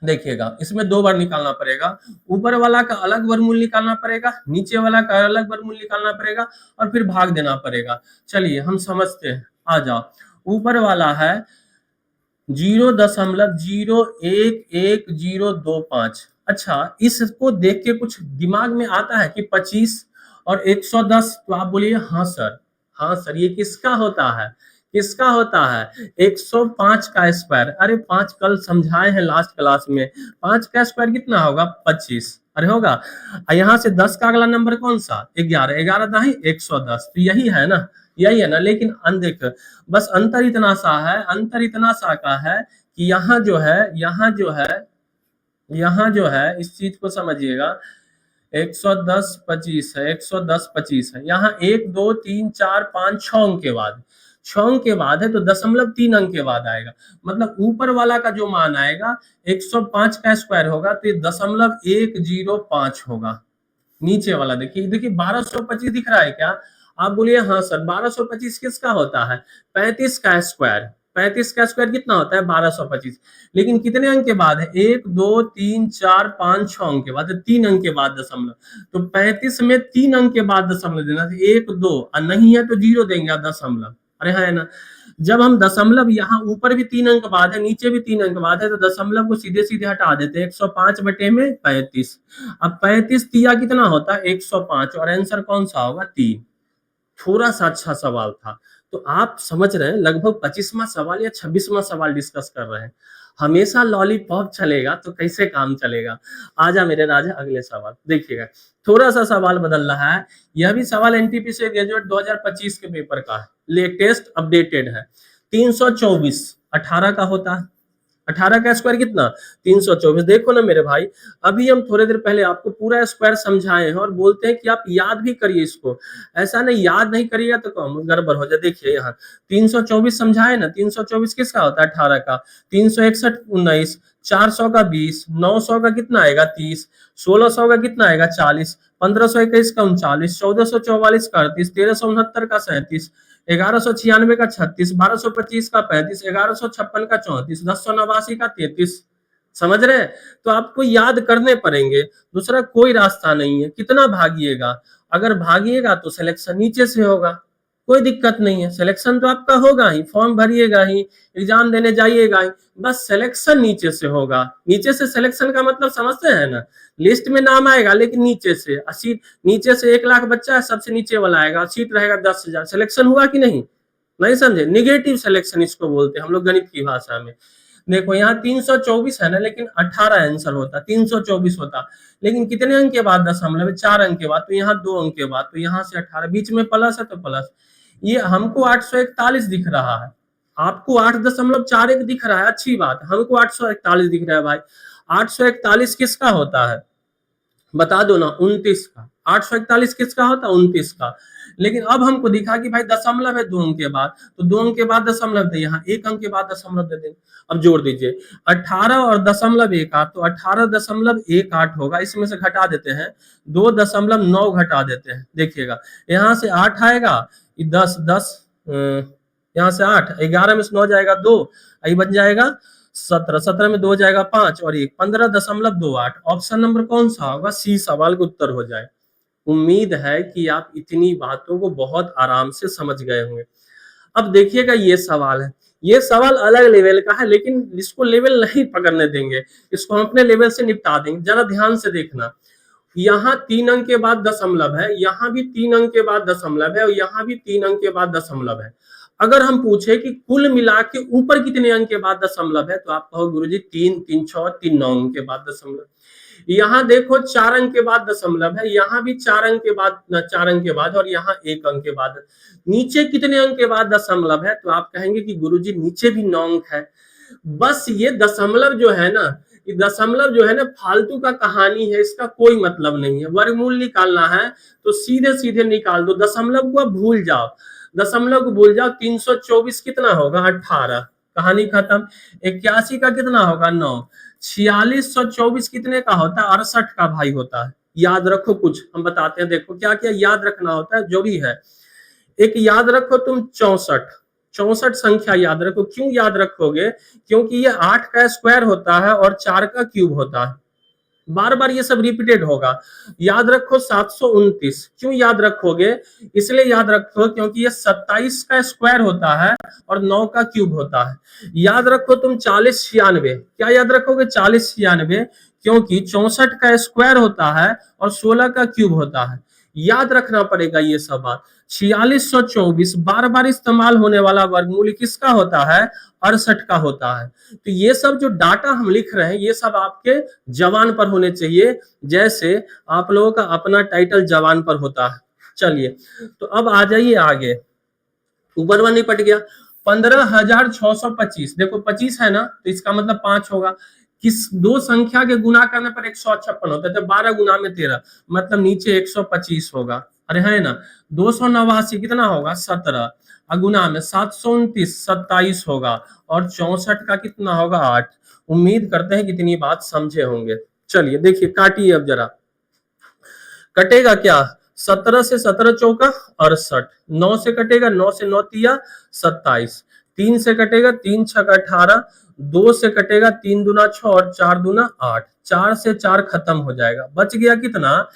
देखिएगा, इसमें 2 बार निकालना पड़ेगा। ऊपर वाला का अलग वर्गमूल निकालना पड़ेगा, नीचे वाला का अलग वर्गमूल निकालना पड़ेगा, और फिर भाग देना पड़ेगा। चलिए हम समझते हैं। आ जाओ। ऊपर वाला है 0.0111025। अच्छा, इसको देख के कुछ दिमाग में आता है कि 25 और 110? तो आप बोलिए हाँ सर, हाँ सर। ये किसका होता है? किसका होता है? 105 का स्क्वायर। अरे 5 कल समझाए हैं लास्ट क्लास में। 5 का स्क्वायर कितना होगा? 25। अरे होगा। यहाँ से 10 का अगला नंबर कौन सा? 11। 11 नहीं 110। तो यही है ना, यही है ना। लेकिन देख, बस अंतर इतना सा है, अंतर इतना सा का है कि यहाँ जो है, यहाँ जो है, यहाँ जो है, इस चीज को समझिएगा। 110 25 है, 110 25 है। यहाँ 1 2 3 4 5 6 अंक के बाद, 6 अंक के बाद है, तो 0.3 अंक के बाद आएगा। मतलब ऊपर वाला का जो मान आएगा 105 का स्क्वायर होगा, तो 0.105 होगा। नीचे वाला देखिए, देखिए 1225 दिख रहा है क्या? आप बोलिए हाँ सर। 1225 किसका होता है? 35 का स्क्वायर। 35 का स्क्वायर कितना होता है? 1225। लेकिन कितने अंक के बाद है? 1 2 3 4 5 6 अंक के बाद, 3 अंक के बाद दशमलव। तो 35 में 3 अंक के बाद दशमलव देना था। 1 2, और नहीं है तो 0 देंगे दशमलव। अरे है ना। जब हम दशमलव, यहाँ ऊपर भी 3 अंक बाद है, नीचे भी 3 अंक बाद है, तो दशमलव को सीधे सीधे हटा देते हैं। 105 बटे में 35। अब 35 तिया कितना होता है? 105। और आंसर कौन सा होगा? 3। थोड़ा सा अच्छा सवाल था। तो आप समझ रहे हैं, लगभग 25वां सवाल या 26वां सवाल डिस्कस कर रहे हैं। हमेशा लॉलीपॉप चलेगा तो कैसे काम चलेगा? आजा मेरे राजा, अगले सवाल देखिएगा। थोड़ा सा सवाल बदल रहा है। यह भी सवाल एनटीपीसी ग्रेजुएट 2025 के पेपर का है, लेटेस्ट अपडेटेड है। 324 18 का होता है। 18 का स्क्वायर कितना? 324। देखो ना मेरे भाई, अभी हम थोड़ी देर पहले आपको पूरा स्क्वायर समझाए हैं और बोलते हैं कि आप याद भी करिए इसको। ऐसा नहीं, याद नहीं करिएगा तो कौन गड़बड़ हो जाए। देखिए यहाँ 324 समझाए ना। 324 किसका होता है? 18 का। 361 19, 400 का 20, 900 का कितना आएगा? 30, 1600 का कितना आएगा? 40, 1521 का 39, 1444 का 38, 1369 का 37, 1196 का 36, 1225 का 35, 1156 का 34, 1089 का 33। समझ रहे हैं? तो आपको याद करने पड़ेंगे, दूसरा कोई रास्ता नहीं है। कितना भागिएगा? अगर भागिएगा तो सिलेक्शन नीचे से होगा, कोई दिक्कत नहीं है। सिलेक्शन तो आपका होगा ही, फॉर्म भरिएगा ही, एग्जाम देने जाइएगा ही, बस सिलेक्शन नीचे से होगा। नीचे से सिलेक्शन का मतलब समझते हैं ना? लिस्ट में नाम आएगा लेकिन नीचे से। सीट नीचे से 1 लाख बच्चा है, सबसे नीचे वाला आएगा, सीट रहेगा 10,000। सिलेक्शन हुआ कि नहीं? नहीं समझे? निगेटिव सिलेक्शन इसको बोलते हैं हम लोग गणित की भाषा में। देखो यहाँ 324 है ना, लेकिन 18 आंसर होता, 324 होता। लेकिन कितने अंक के बाद दशमलव? 4 अंक के बाद। तो यहाँ 2 अंक के बाद, तो यहाँ से 18, बीच में प्लस है तो प्लस। ये हमको 841 दिख रहा है, आपको 8.41 दिख रहा है, अच्छी बात। हमको 841 दिख रहा है भाई। 841 किसका होता है? बता दो ना। 29 का। 841 किसका होता है? 29 का। लेकिन अब हमको दिखा कि भाई दशमलव है 2 अंक के बाद, तो 2 अंक के बाद दशमलव दे, यहाँ 1 अंक के बाद दशमलव दे देंगे। अब जोड़ दीजिए 18 और 0.18, तो 18.18 होगा। इसमें से घटा देते हैं 2.9 घटा देते हैं। देखिएगा यहाँ से 8 आएगा, 10 10, यहाँ से 8, 11 में से 9 जाएगा 2, ये बन जाएगा 17, 17 में 2 जाएगा 5 और 1, 15.28। ऑप्शन नंबर कौन सा होगा? सी सवाल का उत्तर हो जाए। उम्मीद है कि आप इतनी बातों को बहुत आराम से समझ गए होंगे। अब देखिएगा ये सवाल है, ये सवाल अलग लेवल का है, लेकिन इसको लेवल नहीं पकड़ने देंगे, इसको हम अपने लेवल से निपटा देंगे। जरा ध्यान से देखना, यहाँ 3 अंक के बाद दशमलव है, यहाँ भी 3 अंक के बाद दशमलव है और यहाँ भी 3 अंक के बाद दशमलव है। अगर हम पूछे कि कुल मिला के ऊपर कितने अंक के बाद दशमलव है, तो आप कहो गुरुजी 3, 3 6, 3 9 अंक के बाद दशमलव। यहाँ देखो 4 अंक के बाद दशमलव है, यहाँ भी 4 अंक के बाद, 4 अंक के बाद, और यहाँ 1 अंक के बाद। नीचे कितने अंक के बाद दशमलव है, तो आप कहेंगे कि गुरुजी नीचे भी 9 अंक है। बस ये दशमलव जो है ना, ये दशमलव जो है ना फालतू का कहानी है, इसका कोई मतलब नहीं है। वर्गमूल निकालना है तो सीधे सीधे निकाल दो, दशमलव को भूल जाओ, दशमलव को भूल जाओ। 324 कितना होगा? 18, कहानी खत्म। 81 का कितना होगा? 9। 4624 कितने का होता है? 68 का भाई होता है। याद रखो, कुछ हम बताते हैं, देखो क्या क्या याद रखना होता है, जरूरी है। एक याद रखो तुम 64 संख्या याद रखो। क्यों याद रखोगे? क्योंकि ये 8 का स्क्वायर होता है और 4 का क्यूब होता है, बार बार ये सब रिपीटेड होगा। याद रखो 729। क्यों याद रखोगे? इसलिए याद रखो क्योंकि ये 27 का स्क्वायर होता है और 9 का क्यूब होता है। याद रखो तुम 4096। क्या याद रखोगे? 4096, क्योंकि 64 का स्क्वायर होता है और 16 का क्यूब होता है। याद रखना पड़ेगा ये सब बात। 4624 बार बार इस्तेमाल होने वाला वर्गमूल किसका होता है? 68 का होता है। तो ये सब जो डाटा हम लिख रहे हैं, ये सब आपके जवान पर होने चाहिए, जैसे आप लोगों का अपना टाइटल जवान पर होता है। चलिए, तो अब आ जाइए आगे। ऊपर वाला निपट गया। 15,625, देखो 25 है ना, तो इसका मतलब 5 होगा। किस दो संख्या के गुना करने पर 156 होता है, तो 12 गुना में 13, मतलब नीचे 125 होगा। अरे है ना। 289 कितना होगा? 17, अगुना में 729 27 होगा, और 64 का कितना होगा? 8। उम्मीद करते हैं कितनी बात समझे होंगे। चलिए देखिए, काटिए अब जरा, कटेगा क्या? 17 से 17 चौका 68, 9 से कटेगा, 9 से 9 तिया 27, 3 से कटेगा, 3 छका 18, 2 से कटेगा, 3 दूना 6 और 4 दूना 8, 4 से 4 खत्म हो जाएगा। बच गया कितना?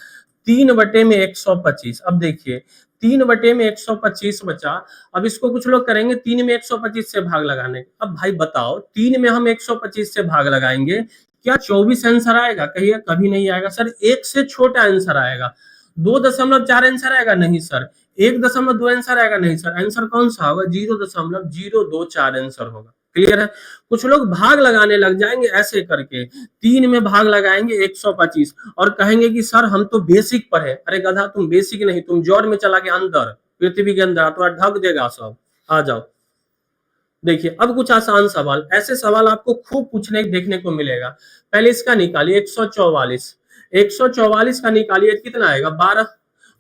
3 बटे में 125। अब देखिए 3 बटे में 125 बचा। अब इसको कुछ लोग करेंगे 3 में 125 से भाग लगाने। अब भाई बताओ, 3 में हम 125 से भाग लगाएंगे, क्या 24 आंसर आएगा? कहिए, कभी नहीं आएगा सर। 1 से छोटा आंसर आएगा। 2.4 आंसर आएगा? नहीं सर। 1.2 आंसर आएगा? नहीं सर। आंसर कौन सा होगा? 0.024 आंसर होगा। क्लियर है? कुछ लोग भाग लगाने लग जाएंगे ऐसे करके, 3 में भाग लगाएंगे 125 और कहेंगे कि सर हम तो बेसिक पढ़े। अरे गधा, तुम बेसिक नहीं, तुम जड़ में चला के अंदर, पृथ्वी के अंदर, तो ढक देगा सब। आ जाओ, देखिए अब कुछ आसान सवाल, ऐसे सवाल आपको खूब पूछने देखने को मिलेगा। पहले इसका निकालिए 144, 144 का निकालिए, कितना आएगा? 12,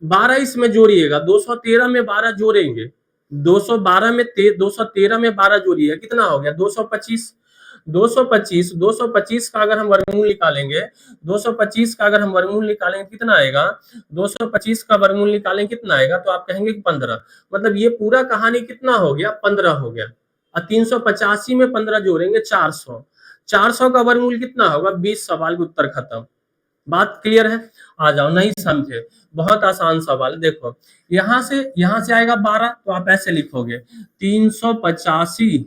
12 इसमें जोड़िएगा, 213 में 12 जोड़ेंगे, 212 में 213 में 12 जोड़िएगा, कितना हो गया? 225। 225, 225 का अगर हम वर्गमूल निकालेंगे, 225 का अगर हम वर्गमूल निकालेंगे कितना आएगा? 225 का वर्गमूल निकालेंगे कितना आएगा? तो आप कहेंगे कि 15। मतलब ये पूरा कहानी कितना हो गया? 15 हो गया। और 385 में 15 जोड़ेंगे 400। 400 का वर्गमूल कितना होगा? 20। सवाल का उत्तर खत्म। बात क्लियर है? आ जाओ, नहीं समझे? बहुत आसान सवाल। देखो यहां से आएगा 12, तो आप ऐसे लिखोगे 385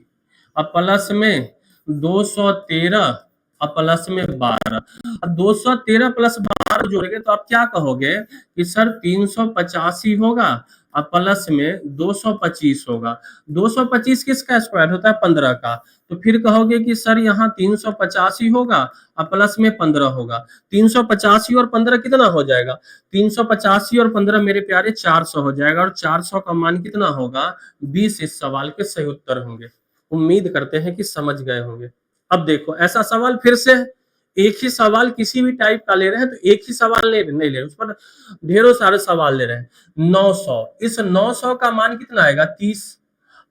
और प्लस में 213 और प्लस में 12। अब 213 प्लस 12 जोड़ेंगे तो आप क्या कहोगे कि सर 385 होगा और प्लस में 225 होगा। 225 किसका स्क्वायर होता है? 15 का। तो फिर कहोगे कि सर यहाँ 385 होगा और प्लस में 15 होगा। 385 और 15 कितना हो जाएगा? 385 और 15 मेरे प्यारे 400 हो जाएगा, और 400 का मान कितना होगा? 20 इस सवाल के सही उत्तर होंगे। उम्मीद करते हैं कि समझ गए होंगे। अब देखो ऐसा सवाल फिर से, एक ही सवाल किसी भी टाइप का ले रहे हैं तो एक ही सवाल नहीं ले रहे, उस पर ढेरों सारे सवाल ले रहे हैं। 900, इस 900 का मान कितना आएगा? 30।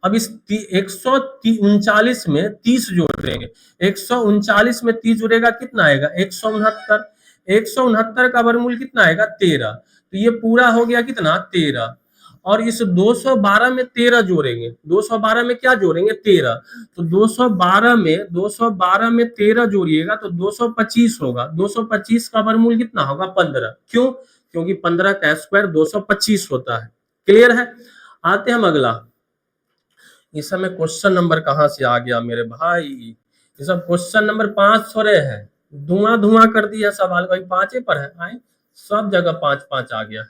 अब इस 139 में 30 जोड़ देंगे, 139 में 30 जुड़ेगा, कितना आएगा? 169। 169 का वर्गमूल कितना आएगा? 13। तो ये पूरा हो गया कितना? 13। और इस 212 में 13 जोड़ेंगे, 212 में क्या जोड़ेंगे 13, तो 212 में 13 जोड़िएगा तो 225 होगा, 225 का वर्गमूल कितना होगा 15, क्यों, क्योंकि 15 का स्क्वायर 225 होता है। क्लियर है। आते हैं हम अगला। इस समय क्वेश्चन नंबर कहां से आ गया मेरे भाई, ये सब क्वेश्चन नंबर 5 थोड़े है, धुआं धुआं कर दिया सवाल, भाई 5 पर है, आए सब जगह 5 5 आ गया।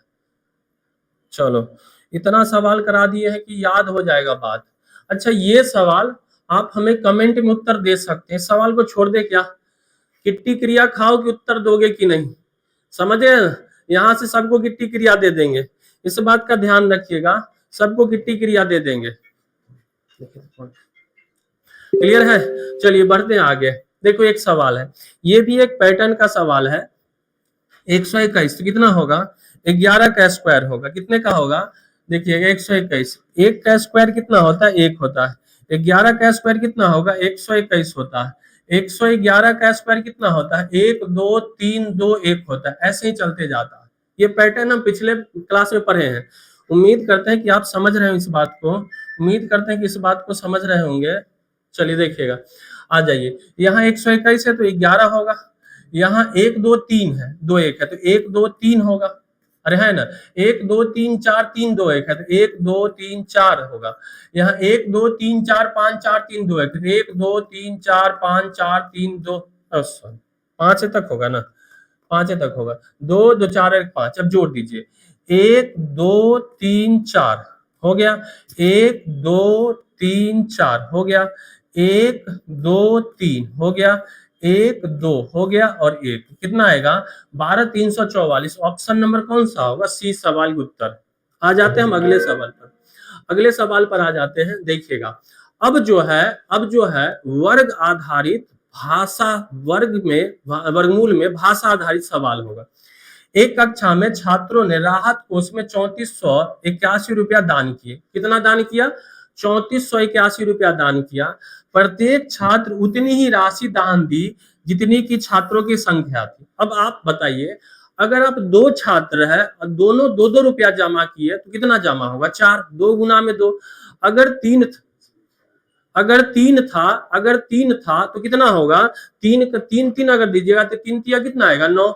चलो इतना सवाल करा दिए हैं कि याद हो जाएगा बात। अच्छा ये सवाल आप हमें कमेंट में उत्तर दे सकते हैं, सवाल को छोड़ दे क्या, किट्टी क्रिया खाओ कि उत्तर दोगे कि नहीं, समझे, यहां से सबको किट्टी क्रिया दे देंगे, इस बात का ध्यान रखिएगा, सबको किट्टी क्रिया दे देंगे। क्लियर है। चलिए बढ़ते हैं आगे। देखो एक सवाल है, ये भी एक पैटर्न का सवाल है। 121 तो कितना होगा, 11 का स्क्वायर होगा, कितने का होगा, देखिएगा 121, एक का स्क्वायर कितना होता है, एक होता है, 11 का स्क्वायर कितना होगा 121 होता है, 111 का स्क्वायर कितना होता है 1 2 3 2 1 होता है, ऐसे ही चलते जाता है। ये पैटर्न हम पिछले क्लास में पढ़े हैं। उम्मीद करते हैं कि आप समझ रहे हो इस बात को, उम्मीद करते हैं कि इस बात को समझ रहे होंगे। चलिए देखिएगा, आ जाइए, यहाँ 121 है तो 11 होगा, यहाँ 1 2 3 है, 2 1 है तो 1 2 3 होगा, अरे है ना, 1 2 3 4 3 2 1 है तो 1 2 3 4 होगा, यहाँ 1 2 3 4 5 4 3 2 1 1 2 3 4 5 4 3 2, सॉरी 5 तक होगा ना, 5 तक होगा, 2 2 4 1 5, अब जोड़ दीजिए, 1 2 3 4 हो गया, 1 2 3 4 हो गया, 1 2 3 हो गया, 1 2 हो गया और 1 कितना आएगा 12 344, ऑप्शन नंबर कौन सा होगा, सी सवाल का उत्तर। आ जाते हैं हम अगले सवाल पर, अगले सवाल पर आ जाते हैं, देखिएगा अब जो है वर्ग आधारित भाषा वर्ग में वर्गमूल में भाषा आधारित सवाल होगा। एक कक्षा में छात्रों ने राहत कोष में 3481 रुपया दान किए, कितना दान किया 3481 रुपया दान किया, प्रत्येक छात्र उतनी ही राशि दान दी जितनी की छात्रों की संख्या थी। अब आप बताइए, अगर आप 2 छात्र है और दोनों 2 रुपया जमा किए तो कितना जमा होगा 4, 2 गुना में 2, अगर 3 अगर तीन था तो कितना होगा 3 3 3 अगर दीजिएगा तो 3 तिया कितना आएगा 9,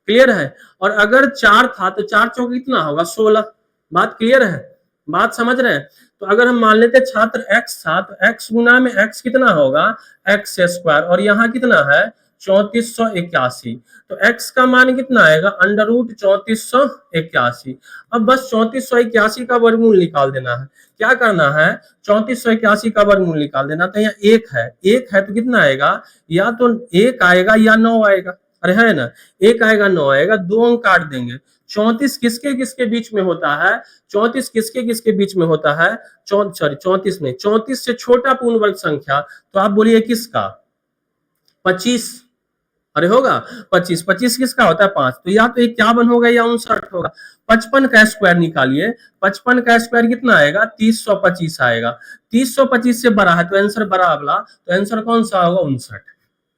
क्लियर है, और अगर 4 था तो 4 चौक कितना होगा 16, बात क्लियर है, बात समझ रहे हैं। तो अगर हम मान लेते छात्र x था तो x गुना में x कितना होगा x स्क्वायर, और यहाँ कितना है 3481, तो x का मान कितना आएगा √3481। अब बस 3481 का वर्गमूल निकाल देना है, क्या करना है 3481 का वर्गमूल निकाल देना, तो यहाँ एक है तो कितना आएगा, या तो 1 आएगा या 9 आएगा, अरे है ना, 1 आएगा 9 आएगा, 2 अंक काट देंगे। 34 किसके किसके बीच में होता है, 34 किसके किसके बीच में होता है, 34 नहीं, 34 से छोटा पूर्ण वर्ग संख्या, तो आप बोलिए किसका 25, अरे होगा 25, 25 किसका होता है 5, तो या तो 51 होगा या 59 होगा। 55 का स्क्वायर निकालिए, 55 का स्क्वायर कितना आएगा 3025 आएगा, 3025 से बड़ा है तो आंसर बड़ा वाला, तो आंसर कौन सा होगा 59।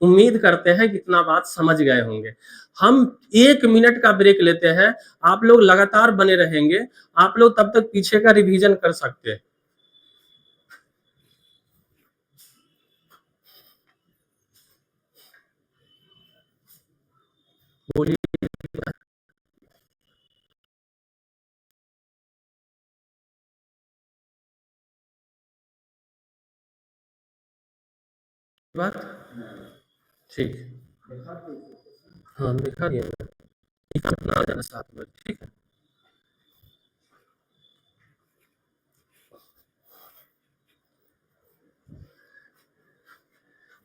उम्मीद करते हैं कितना बात समझ गए होंगे। हम 1 मिनट का ब्रेक लेते हैं, आप लोग लगातार बने रहेंगे, आप लोग तब तक पीछे का रिवीजन कर सकते हैं। बात ठीक, हाँ दिखा दिया, अपना आ जाना साथ में, ठीक है।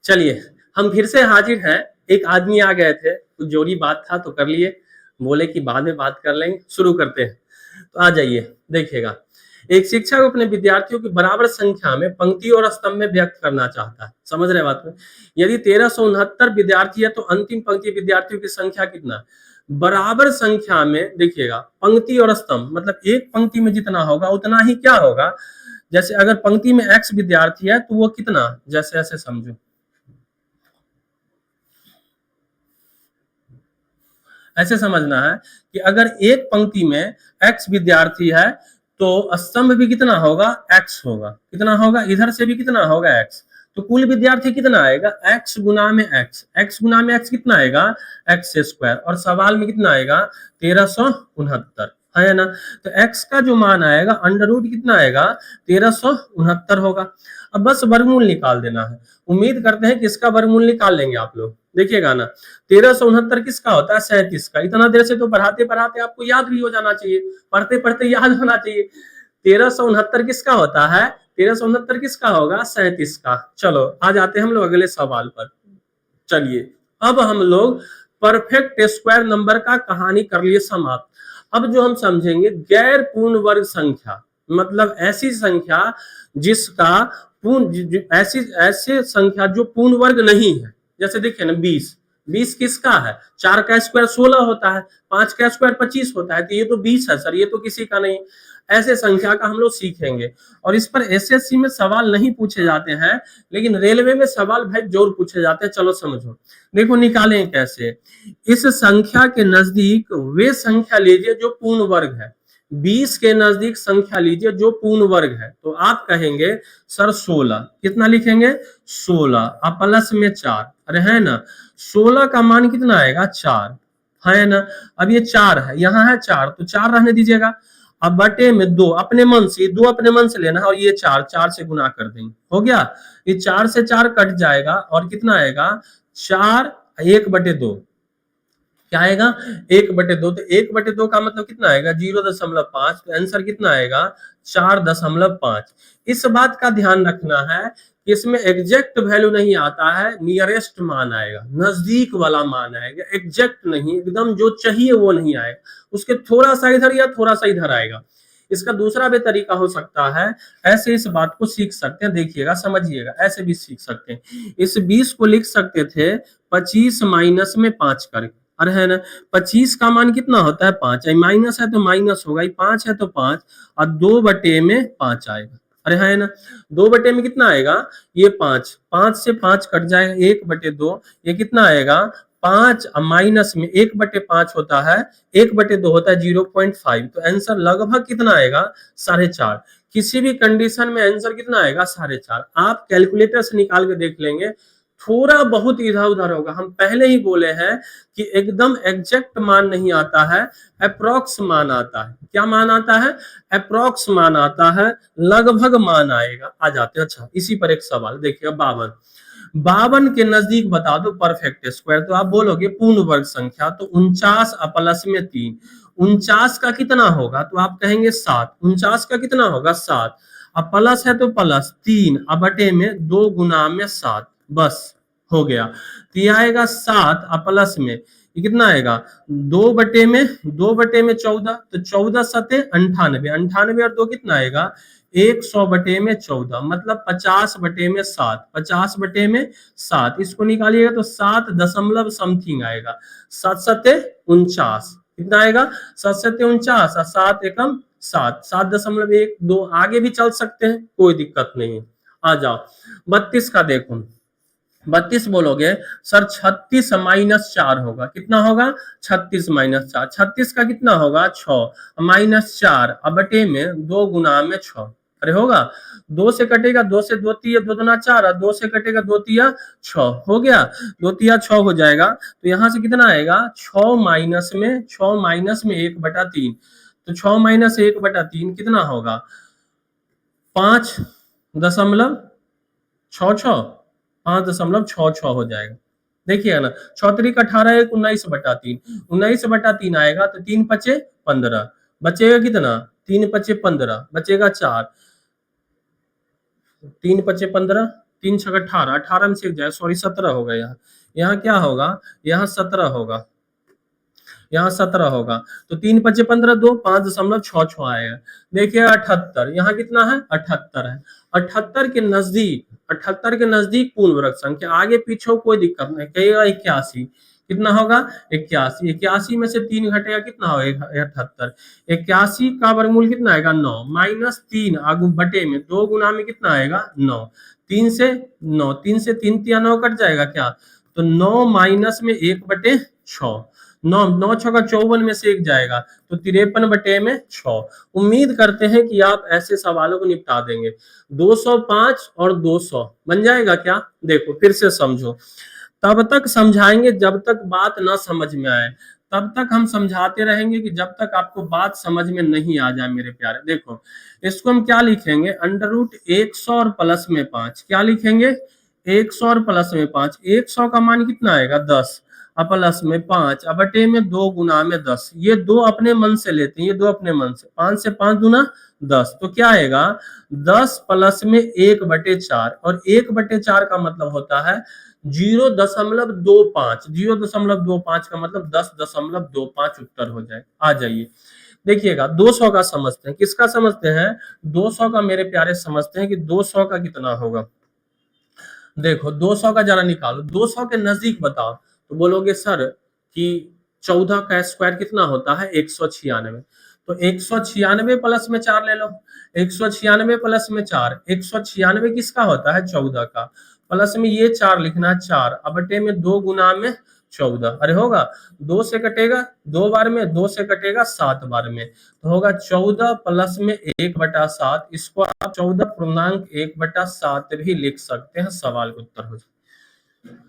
चलिए हम फिर से हाजिर हैं, एक आदमी आ गए थे, कुछ जोरी बात था तो कर लिए, बोले कि बाद में बात कर लेंगे, शुरू करते हैं। तो आ जाइए, देखिएगा, एक शिक्षक अपने विद्यार्थियों की बराबर संख्या में पंक्ति और स्तंभ में व्यक्त करना चाहता है, समझ रहे बात में, यदि 1369 विद्यार्थी है तो अंतिम पंक्ति विद्यार्थियों की संख्या कितना, बराबर संख्या में, देखिएगा पंक्ति और स्तंभ मतलब एक पंक्ति में जितना होगा उतना ही क्या होगा, जैसे अगर पंक्ति में x विद्यार्थी है तो वो कितना, जैसे ऐसे समझो, ऐसे समझना है कि अगर एक पंक्ति में x विद्यार्थी है तो स्तंभ भी कितना होगा, x होगा। कितना होगा, इधर से भी कितना होगा, x। तो कुल विद्यार्थी कितना आएगा, x गुना में x, x गुना में x कितना आएगा, x स्क्वायर। और सवाल में कितना आएगा, 1369 है ना। तो x का जो मान आएगा अंडर रूट कितना आएगा, 1369 होगा। अब बस वर्गमूल निकाल देना है। उम्मीद करते हैं कि इसका वर्गमूल निकाल लेंगे आप लोग। देखिएगा ना, 1369 किसका होता है, 37 का। इतना देर से तो पढ़ाते पढ़ाते आपको याद भी हो जाना चाहिए, पढ़ते पढ़ते याद होना चाहिए। 1369 किसका होता है, 1369 किसका होगा, 37 का। चलो आ जाते हैं हम लोग अगले सवाल पर। चलिए अब हम लोग परफेक्ट स्क्वायर नंबर का कहानी कर लिए समाप्त। अब जो हम समझेंगे गैर पूर्ण वर्ग संख्या, मतलब ऐसी संख्या जिसका पूर्ण, ऐसे संख्या जो पूर्ण वर्ग नहीं है। जैसे देखिए ना 20, 20 किसका है, 4 का स्क्वायर 16 होता है, 5 का स्क्वायर 25 होता है, तो ये तो 20 है सर, ये तो किसी का नहीं। ऐसे संख्या का हम लोग सीखेंगे। और इस पर एसएससी में सवाल नहीं पूछे जाते हैं, लेकिन रेलवे में सवाल भाई जरूर पूछे जाते हैं। चलो समझो, देखो निकालें कैसे। इस संख्या के नजदीक वे संख्या लीजिए जो पूर्ण वर्ग है। 20 के नजदीक संख्या लीजिए जो पूर्ण वर्ग है। तो आप कहेंगे सर 16, कितना लिखेंगे, 16 अब प्लस में 4, अरे है ना, 16 का मान कितना आएगा, 4 है ना। अब ये 4 है, यहाँ है 4, तो 4 रहने दीजिएगा। अब बटे में 2, अपने मन से, 2 अपने मन से लेना है, और ये 4, 4 से गुना कर देंगे, हो गया। ये 4 से 4 कट जाएगा और कितना आएगा, 4 1/2, क्या आएगा, 1/2। तो 1/2 का मतलब कितना आएगा, 0.5। तो आंसर कितना आएगा, 4.5। इस बात का ध्यान रखना है कि इसमें एग्जैक्ट वैल्यू नहीं आता है, नियरेस्ट मान आएगा, नजदीक वाला मान आएगा, एग्जैक्ट नहीं, एकदम जो चाहिए वो नहीं आएगा, उसके थोड़ा सा इधर या थोड़ा सा इधर आएगा। इसका दूसरा भी तरीका हो सकता है, ऐसे इस बात को सीख सकते हैं, देखिएगा समझिएगा, ऐसे भी सीख सकते हैं। इस 20 को लिख सकते थे 25 माइनस में 5 करके, अरे है ना, 25 का मान कितना होता है, 5, माइनस है तो माइनस होगा, 5 है तो 5, और 2/5 आएगा, अरे है ना। 2 में कितना आएगा, ये 5, 5 से 5 कट जाएगा, 1/2, ये कितना आएगा, 5 माइनस में 1/5 होता है, 1/2 होता है 0.5। तो आंसर लगभग कितना आएगा, 4.5। किसी भी कंडीशन में आंसर कितना आएगा, 4.5। आप कैलकुलेटर से निकाल के देख लेंगे, थोड़ा बहुत इधर उधर होगा। हम पहले ही बोले हैं कि एकदम एग्जैक्ट मान नहीं आता है, अप्रोक्स मान आता है। क्या मान आता है, अप्रोक्स मान आता है, लगभग मान आएगा। आ जाते हैं, अच्छा इसी पर एक सवाल देखिए, 52, 52 के नजदीक बता दो परफेक्ट स्क्वायर। तो आप बोलोगे पूर्ण वर्ग संख्या, तो 49 प्लस में 3, 49 का कितना होगा, तो आप कहेंगे 7, 49 का कितना होगा, 7। अब प्लस है तो प्लस 3, अब बटे में 2 गुना में 7, बस हो गया। तो ये आएगा 7 प्लस में ये कितना आएगा, 2/2 14, तो 14 सते 98, 98 और 2 कितना आएगा, 100/14, मतलब 50/7, 50/7। इसको निकालिएगा तो 7 दशमलव समथिंग आएगा, 7 सते 49, कितना आएगा, 7 सते 49, 7 एकम 7, 7.12। आगे भी चल सकते हैं, कोई दिक्कत नहीं है। आ जाओ 32 का देखो, 32 बोलोगे सर 36 माइनस 4 होगा, कितना होगा, 36 माइनस 4, 36 का कितना होगा, 6 माइनस 4, अब बटे में 2 गुना में 6, अरे होगा, 2 से कटेगा, 2 से 2 तिया 2 दूना 4, 2 से कटेगा 2 तिया 6, हो गया, 2 तिया 6 हो जाएगा। तो यहाँ से कितना आएगा, 6 माइनस में 1/3, तो 6 माइनस 1/3 कितना होगा, 5.66, 5.66 हो जाएगा। देखिए ना, 6 का 18, 19/3, 19/3 आएगा, तो 3 पचे 15, बचेगा कितना, 3 पचे 15, बचेगा 4, 3 पचे 15, 3 छक 18, 18 में से जाए, सॉरी 17 होगा। यहाँ क्या होगा, यहाँ 17 होगा, यहाँ 17 होगा। तो 3 पचे 15, 2 5.66 आएगा। देखिए 78, यहाँ कितना है, 78 है। 78 के नजदीक, 78 के नजदीक पूर्ण वर्ग संख्या, आगे पीछे कोई दिक्कत नहीं, कहेगा 81, कितना होगा, 81, 81 में से 3 घटेगा, कितना होगा, 78, 81 का वर्गमूल कितना आएगा, 9, माइनस 3 आगू बटे में 2 गुना में कितना आएगा, 9, 3 से 3 तिया 9 कट जाएगा क्या, तो 9 माइनस में 1/6, 9 9 6 का 54 में से 1 जाएगा तो 53 बटे में 6। उम्मीद करते हैं कि आप ऐसे सवालों को निपटा देंगे। 205 और 200 बन जाएगा क्या? देखो फिर से समझो। तब तक समझाएंगे जब तक बात ना समझ में आए, तब तक हम समझाते रहेंगे कि जब तक आपको बात समझ में नहीं आ जाए मेरे प्यारे। देखो इसको हम क्या लिखेंगे, अंडर रूट 100 और प्लस में 5। क्या लिखेंगे? 100 और प्लस में 5। 100 का मान कितना आएगा? 10 और प्लस में 5 अब बटे में 2 गुना में 10। ये दो अपने मन से लेते हैं, ये दो अपने मन से। 5 से 5 दूना 10, तो क्या आएगा? 10 प्लस में 1/4, और 1/4 का मतलब होता है 0.25। 0.25 का मतलब 10.25 उत्तर हो जाए। आ जाइए देखिएगा 200 का समझते हैं। किसका समझते हैं? 200 का मेरे प्यारे समझते हैं कि 200 का कितना होगा। देखो 200 का जरा निकालो, 200 के नजदीक बताओ। तो बोलोगे सर कि 14 का स्क्वायर कितना होता है? 196। तो 196 प्लस में 4 ले लो। 196 प्लस में 4, 196 किसका होता है? 14 का। प्लस में ये 4 लिखना है, 4 अब बटे में 2 गुना में 14। अरे होगा 2 से कटेगा 2 बार में, 2 से कटेगा 7 बार में, तो होगा 14 प्लस में 1/7। इसको आप 14 पूर्णांक 1/7 भी लिख सकते हैं, सवाल का उत्तर हो जाए।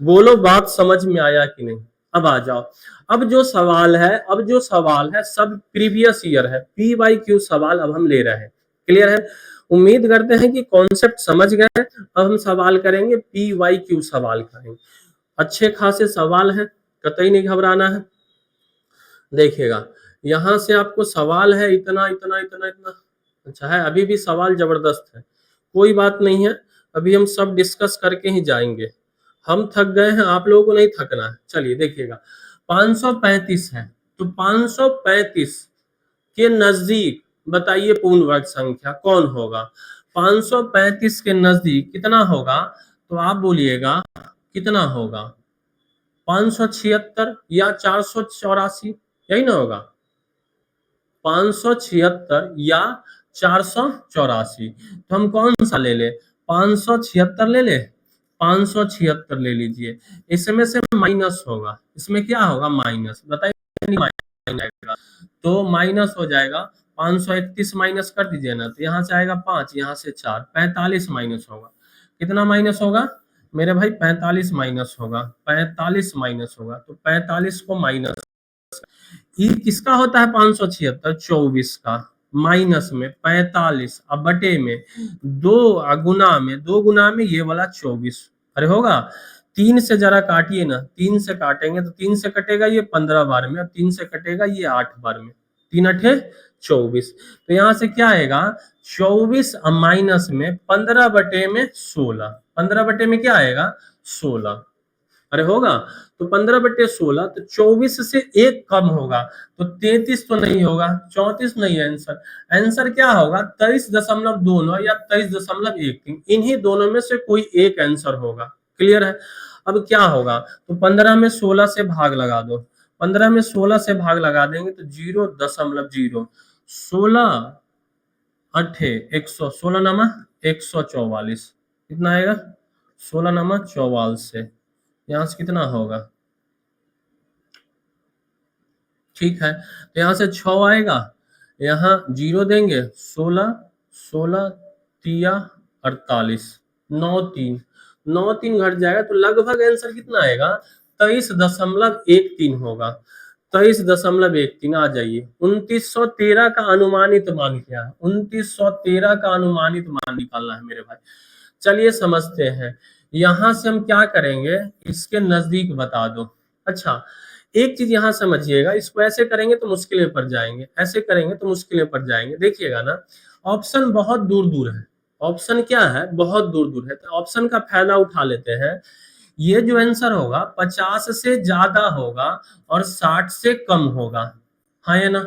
बोलो बात समझ में आया कि नहीं? अब आ जाओ। अब जो सवाल है सब प्रीवियस ईयर है, PYQ सवाल अब हम ले रहे हैं। क्लियर है? उम्मीद करते हैं कि कॉन्सेप्ट समझ गए। अब हम सवाल करेंगे, PYQ सवाल करेंगे। अच्छे खासे सवाल है, कतई नहीं घबराना है। देखिएगा यहां से आपको सवाल है इतना इतना इतना इतना। अच्छा है, अभी भी सवाल जबरदस्त है, कोई बात नहीं है, अभी हम सब डिस्कस करके ही जाएंगे। हम थक गए हैं, आप लोगों को नहीं थकना है। चलिए देखिएगा 535 है, तो 535 के नजदीक बताइए पूर्ण वर्ग संख्या कौन होगा? 535 के नजदीक कितना होगा? तो आप बोलिएगा कितना होगा? 576 या 484, यही ना होगा? 576 या 484, तो हम कौन सा ले ले? 576 ले ले। 576 ले लीजिए। इसमें से माइनस होगा, इसमें क्या होगा? माइनस। बताइए माइनस आएगा तो माइनस हो जाएगा। 531 माइनस कर दीजिए ना, तो यहाँ से आएगा 5, यहाँ से 4, 45 माइनस होगा। कितना माइनस होगा मेरे भाई? 45 माइनस होगा। 45 माइनस होगा, तो 45 को माइनस, ये किसका होता है? 576, 24 का, माइनस में 45 अब बटे में 2 गुना में ये वाला 24। अरे होगा 3 से जरा काटिए ना, 3 से काटेंगे तो 3 से कटेगा ये 15 बार में, और 3 से कटेगा ये 8 बार में। 3 अठे 24, तो यहाँ से क्या आएगा? 24 माइनस में 15 बटे में 16। 15 बटे में क्या आएगा? 16। अरे होगा तो 15/16, तो 24 से 1 कम होगा, तो 33 तो नहीं होगा, 34 नहीं है आंसर। आंसर क्या होगा? 23.29 या 23.13। इन्हीं दोनों में से कोई एक आंसर होगा। क्लियर है? अब क्या होगा? तो 15 में 16 से भाग लगा दो। 15 में 16 से भाग लगा देंगे तो 0.0, 16 अठे 100, 16 नमा 144। कितना आएगा? 16 नमा 44 से यहां से कितना होगा? ठीक है, तो यहां से 6 आएगा, यहाँ 0 देंगे, 16 16 तिया 48, 9 3, 9 3 घट जाएगा, तो लगभग आंसर कितना आएगा? 23.13 होगा। 23.13 आ जाइए। 2913 का अनुमानित मान क्या है? 2913 का अनुमानित मान निकालना है मेरे भाई। चलिए समझते हैं, यहां से हम क्या करेंगे, इसके नजदीक बता दो। अच्छा एक चीज यहां समझिएगा, इसको ऐसे करेंगे तो मुश्किलें पड़ जाएंगे, ऐसे करेंगे तो मुश्किलें पड़ जाएंगे। देखिएगा ना ऑप्शन बहुत दूर दूर है, ऑप्शन क्या है? बहुत दूर दूर है, तो ऑप्शन का फायदा उठा लेते हैं। ये जो आंसर होगा 50 से ज्यादा होगा और 60 से कम होगा, हाँ या ना?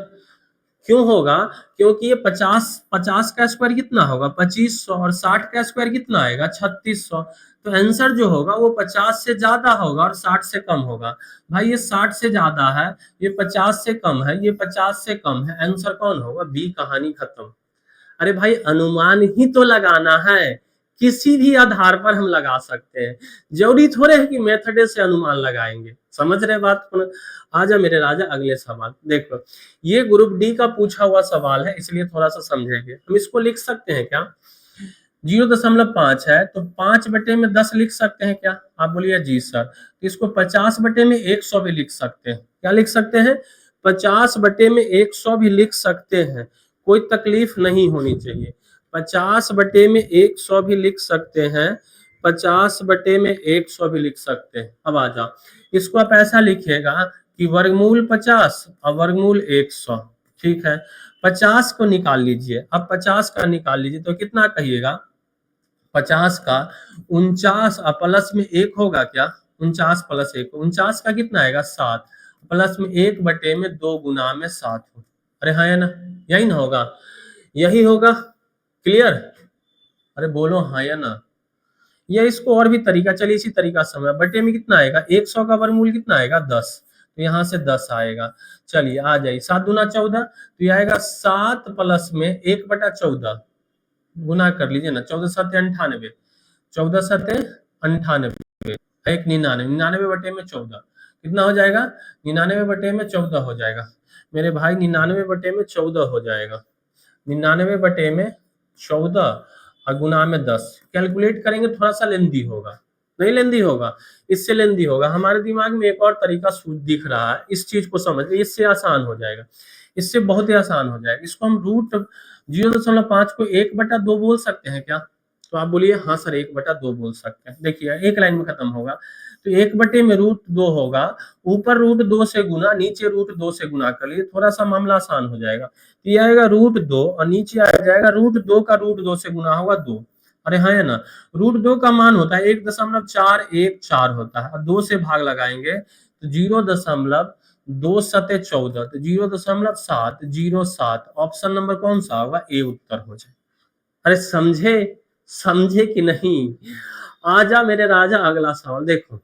क्यों होगा? क्योंकि ये 50 का स्क्वायर कितना होगा? 2500, और 60 का स्क्वायर कितना आएगा? 3600। तो आंसर जो होगा वो 50 से ज्यादा होगा और 60 से कम होगा। भाई ये 60 से ज्यादा है, ये 50 से कम है, ये 50 से कम है, आंसर कौन होगा? बी, कहानी खत्म। अरे भाई अनुमान ही तो लगाना है किसी भी आधार पर हम लगा सकते हैं, जरूरी थोड़े है कि मेथड से अनुमान लगाएंगे। समझ रहे बात को? आजा मेरे राजा अगले सवाल देखो, ये ग्रुप डी का पूछा हुआ सवाल है, इसलिए थोड़ा सा समझेंगे। हम इसको लिख सकते हैं क्या, 0.5 है तो 5/10 लिख सकते हैं क्या? आप बोलिए जी सर। तो इसको 50/100 भी लिख सकते हैं। क्या लिख सकते हैं? 50/100 भी लिख सकते हैं, कोई तकलीफ नहीं होनी चाहिए। 50/100 भी लिख सकते हैं, 50/100 भी लिख सकते हैं। अब आ जाओ, इसको आप ऐसा लिखिएगा कि वर्गमूल 50 और वर्गमूल 100। ठीक है, 50 को निकाल लीजिए। अब 50 का निकाल लीजिए तो कितना कहिएगा? 50 का 49 प्लस में 1 होगा क्या? 49 प्लस 1, 49 का कितना आएगा? 7, प्लस में 1/2 गुना में 7। अरे हाँ या ना, यही ना होगा, यही होगा। क्लियर? अरे बोलो हाँ या ना। या इसको और भी तरीका, चलिए इसी तरीका समझ, बटे में कितना आएगा? 100 का वर्गमूल कितना आएगा? 10, तो यहाँ से 10 आएगा। चलिए आ जाइए, 7 दूना 14, तो ये आएगा 7 प्लस में 1/14, गुना कर लीजिए ना, 14 सत्ते 98, 14 सत्ते 98, 1 99, 99/14 कितना हो जाएगा? 99/14 हो जाएगा मेरे भाई, 99/14 हो जाएगा। 99/14 और गुना में 10। कैलकुलेट करेंगे, थोड़ा सा लेंदी होगा, नहीं लेंदी होगा, इससे लेंदी होगा। हमारे दिमाग में एक और तरीका दिख रहा है, इस चीज को समझ, इससे आसान हो जाएगा, इससे बहुत ही आसान हो जाएगा। इसको हम रूट 0.5 को 1/2 बोल सकते हैं क्या? तो आप बोलिए हाँ सर 1/2 बोल सकते हैं। देखिए एक लाइन में खत्म होगा, तो 1/√2 होगा, ऊपर √2 से गुना, नीचे √2 से गुना कर लिए, थोड़ा सा मामला आसान हो जाएगा। तो ये आएगा √2 और नीचे आ जाएगा √2 का √2 से गुना होगा 2। अरे हाँ है ना, √2 का मान होता है 1.414 होता है, और 2 से भाग लगाएंगे तो 0.2 सते 14, तो 0.707। ऑप्शन नंबर कौन सा होगा? ए उत्तर हो जाए। अरे समझे, समझे कि नहीं? आजा मेरे राजा अगला सवाल देखो,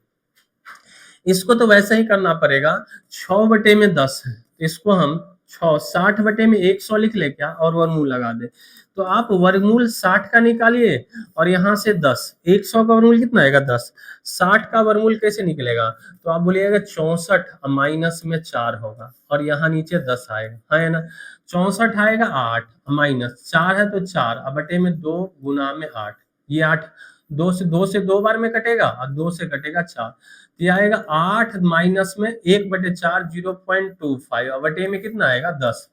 इसको तो वैसे ही करना पड़ेगा। 6/10 है, इसको हम 60/100 लिख ले क्या, और वर्गमूल लगा दे। तो आप वर्गमूल 60 का निकालिए और यहाँ से 10, 100 का वर्गमूल कितना आएगा? 10। 60 का वर्गमूल कैसे निकलेगा? तो आप बोलिएगा 64 माइनस में 4 होगा, और यहाँ नीचे 10 आएगा, है ना। 64 आएगा 8, माइनस 4 है तो 4, अब बटे में 2 गुना में 8, ये 8 2 से 2 बार में कटेगा और 2 से कटेगा 4, ये आएगा 8 माइनस में 1/4 0.25, और बटे में कितना आएगा? 10।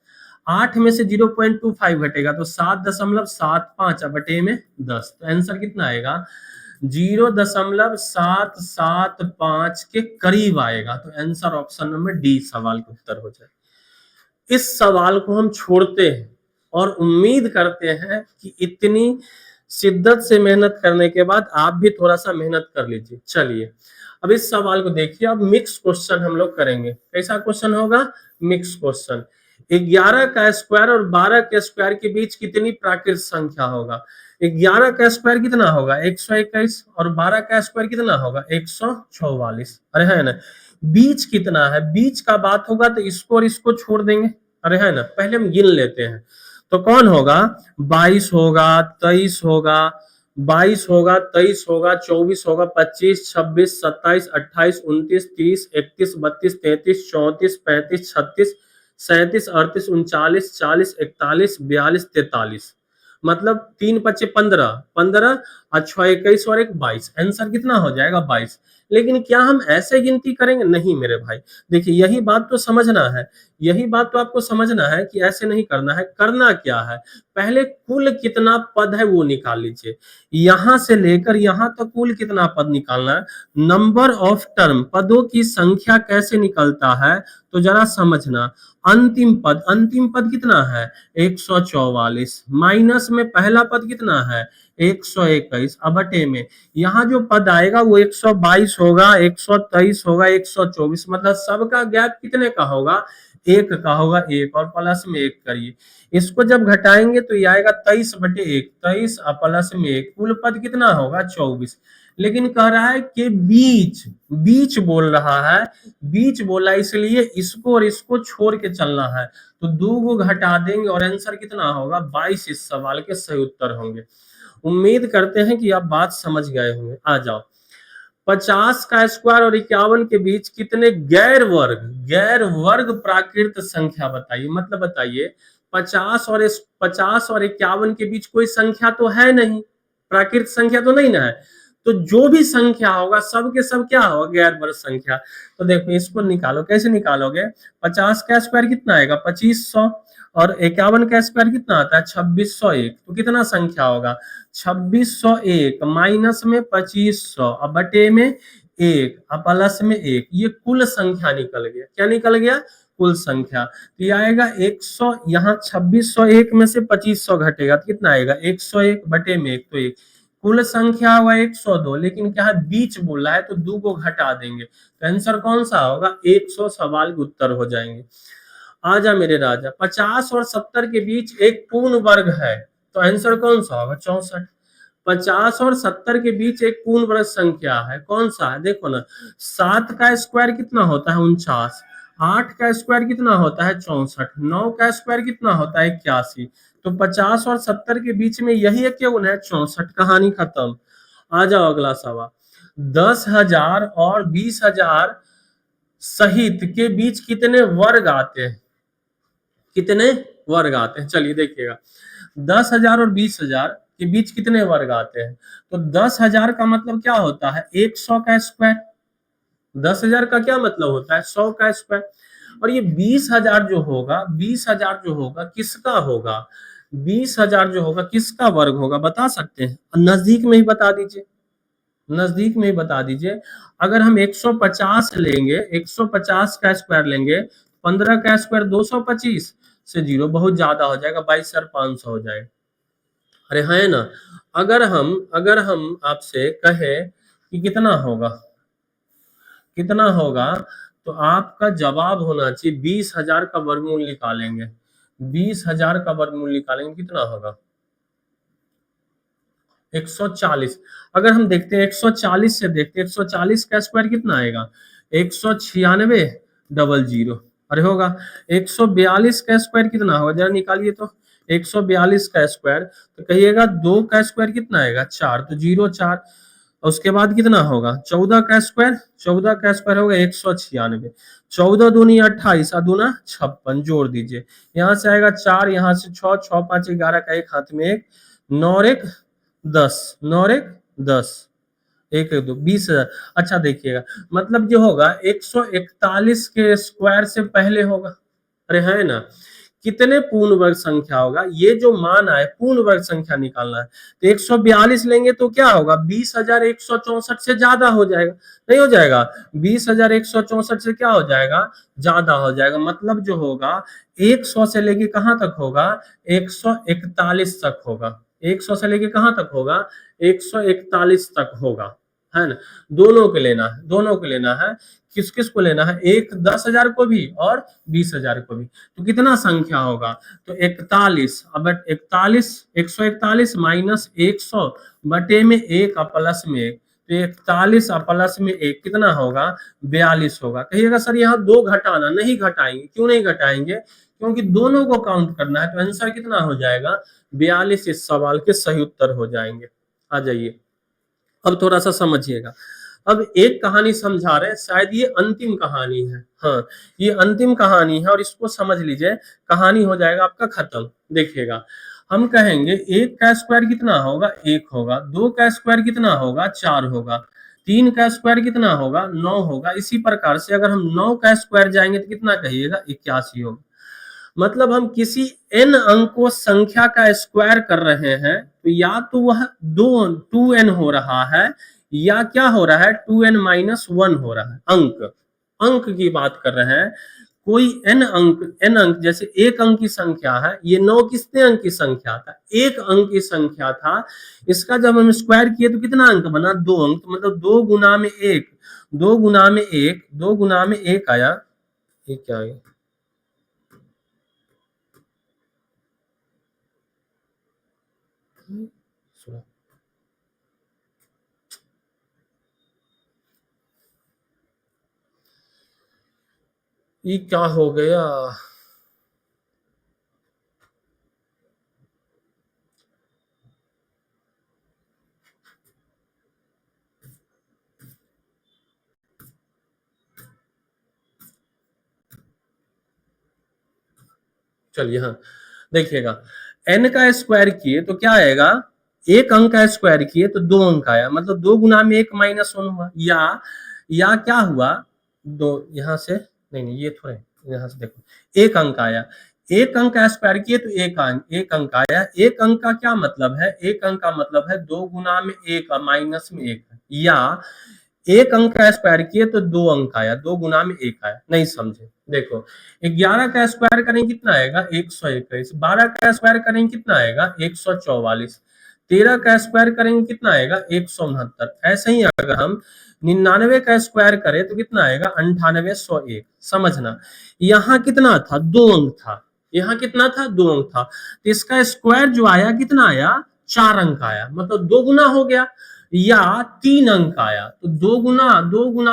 8 में से 0.25 घटेगा तो 7.75, बटे में 10, तो आंसर कितना आएगा? 0.775 के करीब आएगा। तो आंसर ऑप्शन नंबर डी सवाल का उत्तर हो जाए। इस सवाल को हम छोड़ते हैं और उम्मीद करते हैं कि इतनी शिद्दत से मेहनत करने के बाद आप भी थोड़ा सा मेहनत कर लीजिए। चलिए अब इस सवाल को देखिए, अब मिक्स क्वेश्चन हम लोग करेंगे। कैसा क्वेश्चन होगा? Mix question. 11 का स्क्वायर और 12 के स्क्वायर के बीच कितनी प्राकृत संख्या होगा? 11 का स्क्वायर कितना होगा? 121, और 12 का स्क्वायर कितना होगा? 144। अरे है ना, बीच कितना है? बीच का बात होगा तो इसको और इसको छोड़ देंगे। अरे है ना, पहले हम गिन लेते हैं, तो कौन होगा? 22 होगा, 23 होगा, 22 होगा, 23 होगा, 24 होगा, 25, 26, 27, 28, 29, 30, 31, 32, 33, 34, 35, 36, 37, 38, 39, 40, 41, 42, 43। मतलब 3 5 15, 15 और 6 21 और 1 22। आंसर कितना हो जाएगा? 22। लेकिन क्या हम ऐसे गिनती करेंगे? नहीं मेरे भाई, देखिए यही बात तो समझना है, यही बात तो आपको समझना है कि ऐसे नहीं करना है। करना क्या है, पहले कुल कितना पद है वो निकाल लीजिए, यहां से लेकर यहां तक कुल कितना पद निकालना है। नंबर ऑफ टर्म, पदों की संख्या कैसे निकलता है तो जरा समझना। अंतिम पद कितना है? 144, माइनस में पहला पद कितना है? 121, अब बटे में यहाँ जो पद आएगा वो 122 होगा, 123 होगा, 124। मतलब सबका गैप कितने का होगा? 1 का होगा, 1 और प्लस में 1 करिए। इसको जब घटाएंगे तो ये आएगा 23/1, 23 और प्लस में 1, कुल पद कितना होगा? 24। लेकिन कह रहा है कि बीच, बीच बोल रहा है, बीच बोला, इसलिए इसको और इसको छोड़ के चलना है, तो 2 को घटा देंगे और आंसर कितना होगा? 22 इस सवाल के सही उत्तर होंगे। उम्मीद करते हैं कि आप बात समझ गए होंगे। आ जाओ, 50 का स्क्वायर और 51 के बीच कितने गैर वर्ग प्राकृत संख्या बताइए। मतलब बताइए, 50 और 51 के बीच कोई संख्या तो है नहीं, प्राकृत संख्या तो नहीं ना है। तो जो भी संख्या होगा सब के सब क्या होगा, गैर वर्ग संख्या। तो देखो इसको निकालो, कैसे निकालोगे? 50 का स्क्वायर कितना आएगा, 2500, और 51 का स्क्वायर कितना आता है, 2601। तो कितना संख्या होगा, 2601 माइनस में 2500 अब बटे में 1 अब प्लस में 1, ये कुल संख्या निकल गया। क्या निकल गया, कुल संख्या। तो ये आएगा 100, यहाँ 2601 में से 2500 घटेगा तो कितना आएगा, 101 बटे में 1, तो 1। कुल संख्या हुआ 102, लेकिन क्या है, बीच बोला है तो 2 को घटा देंगे, तो आंसर कौन सा होगा, 100 सवाल के उत्तर हो जाएंगे। आजा मेरे राजा, 50 और 70 के बीच एक पूर्ण वर्ग है, तो आंसर कौन सा होगा, 64। 50 और 70 के बीच एक पूर्ण वर्ग संख्या है, कौन सा है, देखो ना, 7 का स्क्वायर कितना होता है, 49, 8 का स्क्वायर कितना होता है, 64, 9 का स्क्वायर कितना होता है, 81। तो 50 और 70 के बीच में यही एक क्यों है, 64। कहानी खत्म। आ जाओ अगला सवाल, 10,000 और 20,000 सहित के बीच कितने वर्ग आते हैं, कितने वर्ग आते हैं, चलिए देखिएगा। 10,000 और 20,000 के बीच कितने वर्ग आते हैं, तो 10,000 का मतलब क्या होता है, 100 का स्क्वायर। 10,000 का क्या मतलब होता है, 100 का स्क्वायर। और ये 20,000 जो होगा, 20,000 जो होगा किसका होगा, 20,000 जो होगा किसका वर्ग होगा, बता सकते हैं, नजदीक में ही बता दीजिए, नजदीक में ही बता दीजिए। अगर हम 150 लेंगे, 150 का स्क्वायर लेंगे, 15 का स्क्वायर 225 से जीरो बहुत ज्यादा हो जाएगा, 22,500 हो जाएगा। अरे है ना, अगर हम आपसे कहें कि कितना होगा, कितना होगा, तो आपका जवाब होना चाहिए 20,000 का वर्गमूल निकालेंगे, 20,000 का वर्गमूल निकालेंगे कितना होगा, 140। अगर हम देखते हैं 140 से देखते हैं, 140 का स्क्वायर कितना आएगा, 196 अरे होगा। 142 का स्क्वायर कितना होगा, जरा निकालिए तो, 142 का स्क्वायर, तो कहिएगा 2 का स्क्वायर कितना आएगा, 4, तो 0 4। उसके बाद कितना होगा, 14 का स्क्वायर, 14 का स्क्वायर होगा 196, 14 दूनी 28 दूना 56, जोड़ दीजिए, यहाँ से आएगा 4, यहाँ से 6, 6 5 11 का एक हाथ में एक, 9 और 1 10, 9 और 1 10, 1 1 2 20,000। अच्छा देखिएगा, मतलब जो होगा 141 के स्क्वायर से पहले होगा, अरे है ना, कितने पूर्ण वर्ग संख्या होगा, ये जो मान आए पूर्ण वर्ग संख्या निकालना है, तो 142 लेंगे तो क्या होगा, 20,164 से ज्यादा हो जाएगा, नहीं हो जाएगा, 20,164 से क्या हो जाएगा, ज्यादा हो जाएगा। मतलब जो होगा 100 से लेके कहां तक होगा, 141 तक होगा, 100 से लेके कहां तक होगा, 141 तक होगा, है ना। दोनों के लेना है, दोनों को लेना है, किस किस को लेना है, एक 10,000 को भी और 20,000 को भी। तो कितना संख्या होगा, तो 41, अब 41, 141 माइनस 100 बटे में 1 और प्लस में 1, तो 41 और प्लस में 1 कितना होगा, 42 होगा। कहिएगा सर यहाँ 2 घटाना, नहीं घटाएंगे, क्यों नहीं घटाएंगे, क्योंकि दोनों को काउंट करना है, तो आंसर कितना हो जाएगा, 42 इस सवाल के सही उत्तर हो जाएंगे। आ जाइए, अब थोड़ा सा समझिएगा। अब एक कहानी समझा रहे हैं, शायद ये अंतिम कहानी है, हाँ ये अंतिम कहानी है, और इसको समझ लीजिए, कहानी हो जाएगा आपका खत्म। देखिएगा, हम कहेंगे 1 का स्क्वायर कितना होगा, 1 होगा, 2 का स्क्वायर कितना होगा, 4 होगा, 3 का स्क्वायर कितना होगा, 9 होगा। इसी प्रकार से अगर हम 9 का स्क्वायर जाएंगे तो कितना कहिएगा, 81 होगा। मतलब हम किसी n अंक को संख्या का स्क्वायर कर रहे हैं, तो या तो वह 2n हो रहा है, या क्या हो रहा है, 2n-1 हो रहा है। अंक अंक की बात कर रहे हैं, कोई n अंक, जैसे एक अंक की संख्या है, ये 9 कितने अंक की संख्या था, एक अंक की संख्या था। इसका जब हम स्क्वायर किए तो कितना अंक बना, 2 अंक, तो मतलब 2 गुना में 1, 2 गुना में 1, 2 गुना में 1 आया, ये क्या आया, ये क्या हो गया, चलिए हाँ देखिएगा, n का स्क्वायर किए तो क्या आएगा, एक अंक का स्क्वायर किए तो दो अंक आया, मतलब 2 गुना में 1 माइनस 1 हुआ, या क्या हुआ, दो यहाँ से नहीं ये थोड़े, यहाँ से देखो एक अंक आया, एक अंक का स्क्वायर किए तो एक अंक आया, एक अंक का क्या मतलब है, एक अंक का मतलब है 2 गुना में 1 माइनस में 1, या एक अंक का स्क्वायर किए तो 2 अंक आया, 2 गुना में 1 आया, नहीं समझे, देखो 11 का स्क्वायर करेंगे कितना आएगा 121, 12 का स्क्वायर करेंगे कितना आएगा 144, 13 का स्क्वायर करेंगे कितना आएगा 169, ऐसे ही अगर हम 99 का स्क्वायर करें तो कितना आएगा 9801, समझना यहाँ कितना था 2 अंक था, यहाँ कितना था 2 अंक था, तो इसका स्क्वायर जो आया कितना आया 4 अंक आया, मतलब 2 गुना हो गया, या 3 अंक आया तो 2 गुना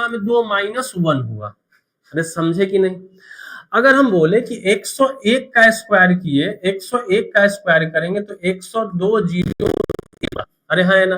में 2 माइनस 1 हुआ, अरे समझे कि नहीं। अगर हम बोले कि 101 का स्क्वायर किए, 101 का स्क्वायर करेंगे तो 102 जीरो, अरे हाँ है ना,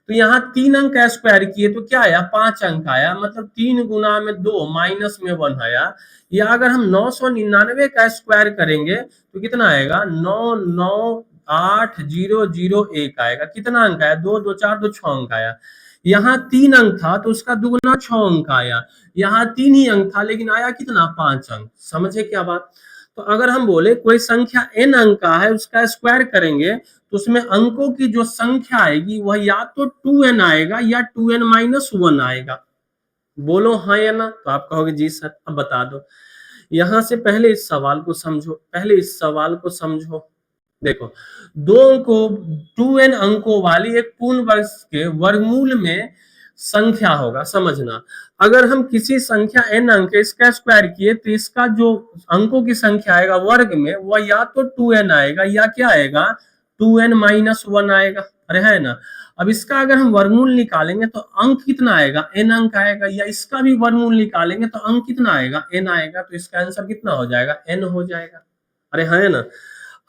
तो यहाँ 3 अंक का स्क्वायर किए तो क्या आया 5 अंक आया, मतलब 3 गुना में 2 माइनस में 1 आया, या अगर हम 999 का स्क्वायर करेंगे तो कितना आएगा 998001 आएगा, कितना अंक आया 2 2 4 2 6 अंक आया, यहाँ 3 अंक था तो उसका दुगुना 6 अंक आया, यहाँ 3 ही अंक था लेकिन आया कितना 5 अंक, समझे क्या बात। तो अगर हम बोले कोई संख्या n अंक का है उसका स्क्वायर करेंगे तो उसमें अंकों की जो संख्या आएगी वह या तो 2n आएगा या 2n माइनस 1 आएगा, बोलो हाँ या ना, तो आप कहोगे जी सर, अब बता दो। यहां से पहले इस सवाल को समझो, देखो 2 अंकों 2n अंकों वाली एक पूर्ण वर्ग के वर्गमूल में संख्या होगा, समझना अगर हम किसी संख्या n अंक इसका स्क्वायर किए तो इसका जो अंकों की संख्या आएगा वर्ग में वह या तो 2n आएगा या क्या आएगा 2n माइनस 1 आएगा, अरे है ना। अब इसका अगर हम वर्गमूल निकालेंगे तो अंक कितना आएगा n अंक आएगा, या इसका भी वर्गमूल निकालेंगे तो अंक कितना आएगा n आएगा, तो इसका आंसर कितना हो जाएगा n हो जाएगा, अरे है ना।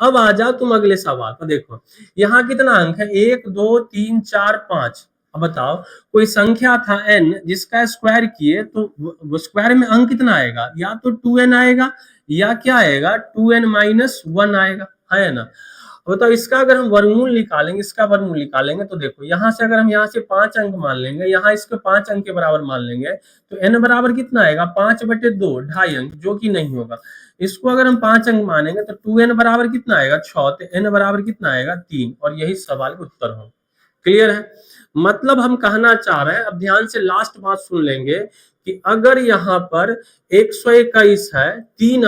अब आ जाओ तुम अगले सवाल पर, देखो यहाँ कितना अंक है 1 2 3 4 5, अब बताओ कोई संख्या था n जिसका स्क्वायर किए तो वो स्क्वायर में अंक कितना आएगा, या तो 2n आएगा या क्या आएगा 2n माइनस 1 आएगा, है ना। बताओ इसका अगर हम वर्गमूल निकालेंगे, इसका वर्गमूल निकालेंगे तो देखो यहाँ से अगर हम यहाँ से 5 अंक मान लेंगे, यहाँ इसके 5 अंक के बराबर मान लेंगे तो n बराबर कितना आएगा 5/2, 2.5 अंक, जो कि नहीं होगा। इसको अगर हम 5 अंक मानेंगे तो 2n बराबर कितना आएगा 6, तो n बराबर कितना आएगा 3, और यही सवाल का उत्तर हो। क्लियर है, मतलब हम कहना चाह रहे हैं, अब ध्यान से लास्ट बात सुन लेंगे कि अगर यहाँ पर 121 है, 3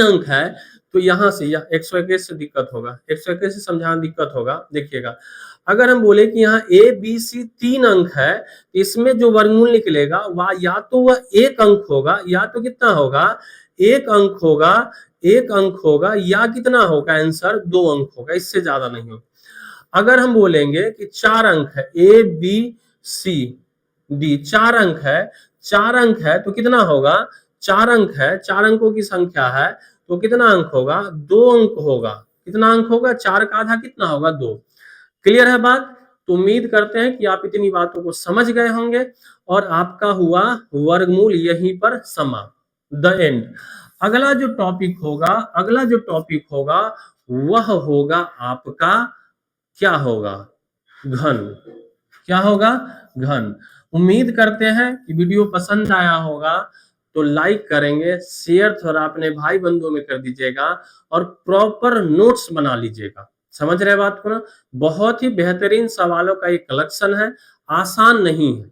अंक है तो यहाँ से यह 121 से दिक्कत होगा, 121 से समझाना दिक्कत होगा, देखिएगा अगर हम बोले कि यहाँ a b c 3 अंक है तो इसमें जो वर्गमूल निकलेगा वह या तो वह 1 अंक होगा, या तो कितना होगा 1 अंक होगा, 1 अंक होगा, या कितना होगा आंसर 2 अंक होगा, इससे ज्यादा नहीं होगा। अगर हम बोलेंगे कि 4 अंक है a b c d, 4 अंक है तो कितना होगा 4 अंक है, 4 अंकों की संख्या है तो कितना अंक होगा 2 अंक होगा, कितना अंक होगा 4 का आधा कितना होगा 2। क्लियर है बात, तो उम्मीद करते हैं कि आप इतनी बातों को समझ गए होंगे और आपका हुआ वर्गमूल यहीं पर समाप्त, द एंड। अगला जो टॉपिक होगा वह होगा आपका क्या होगा घन, क्या होगा घन। उम्मीद करते हैं कि वीडियो पसंद आया होगा तो लाइक करेंगे, शेयर थोड़ा अपने भाई बंधुओं में कर दीजिएगा और प्रॉपर नोट्स बना लीजिएगा, समझ रहे बात को ना। बहुत ही बेहतरीन सवालों का एक कलेक्शन है, आसान नहीं है।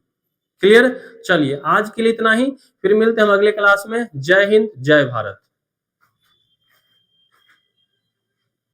क्लियर, चलिए आज के लिए इतना ही, फिर मिलते हैं हम अगले क्लास में। जय हिंद, जय भारत।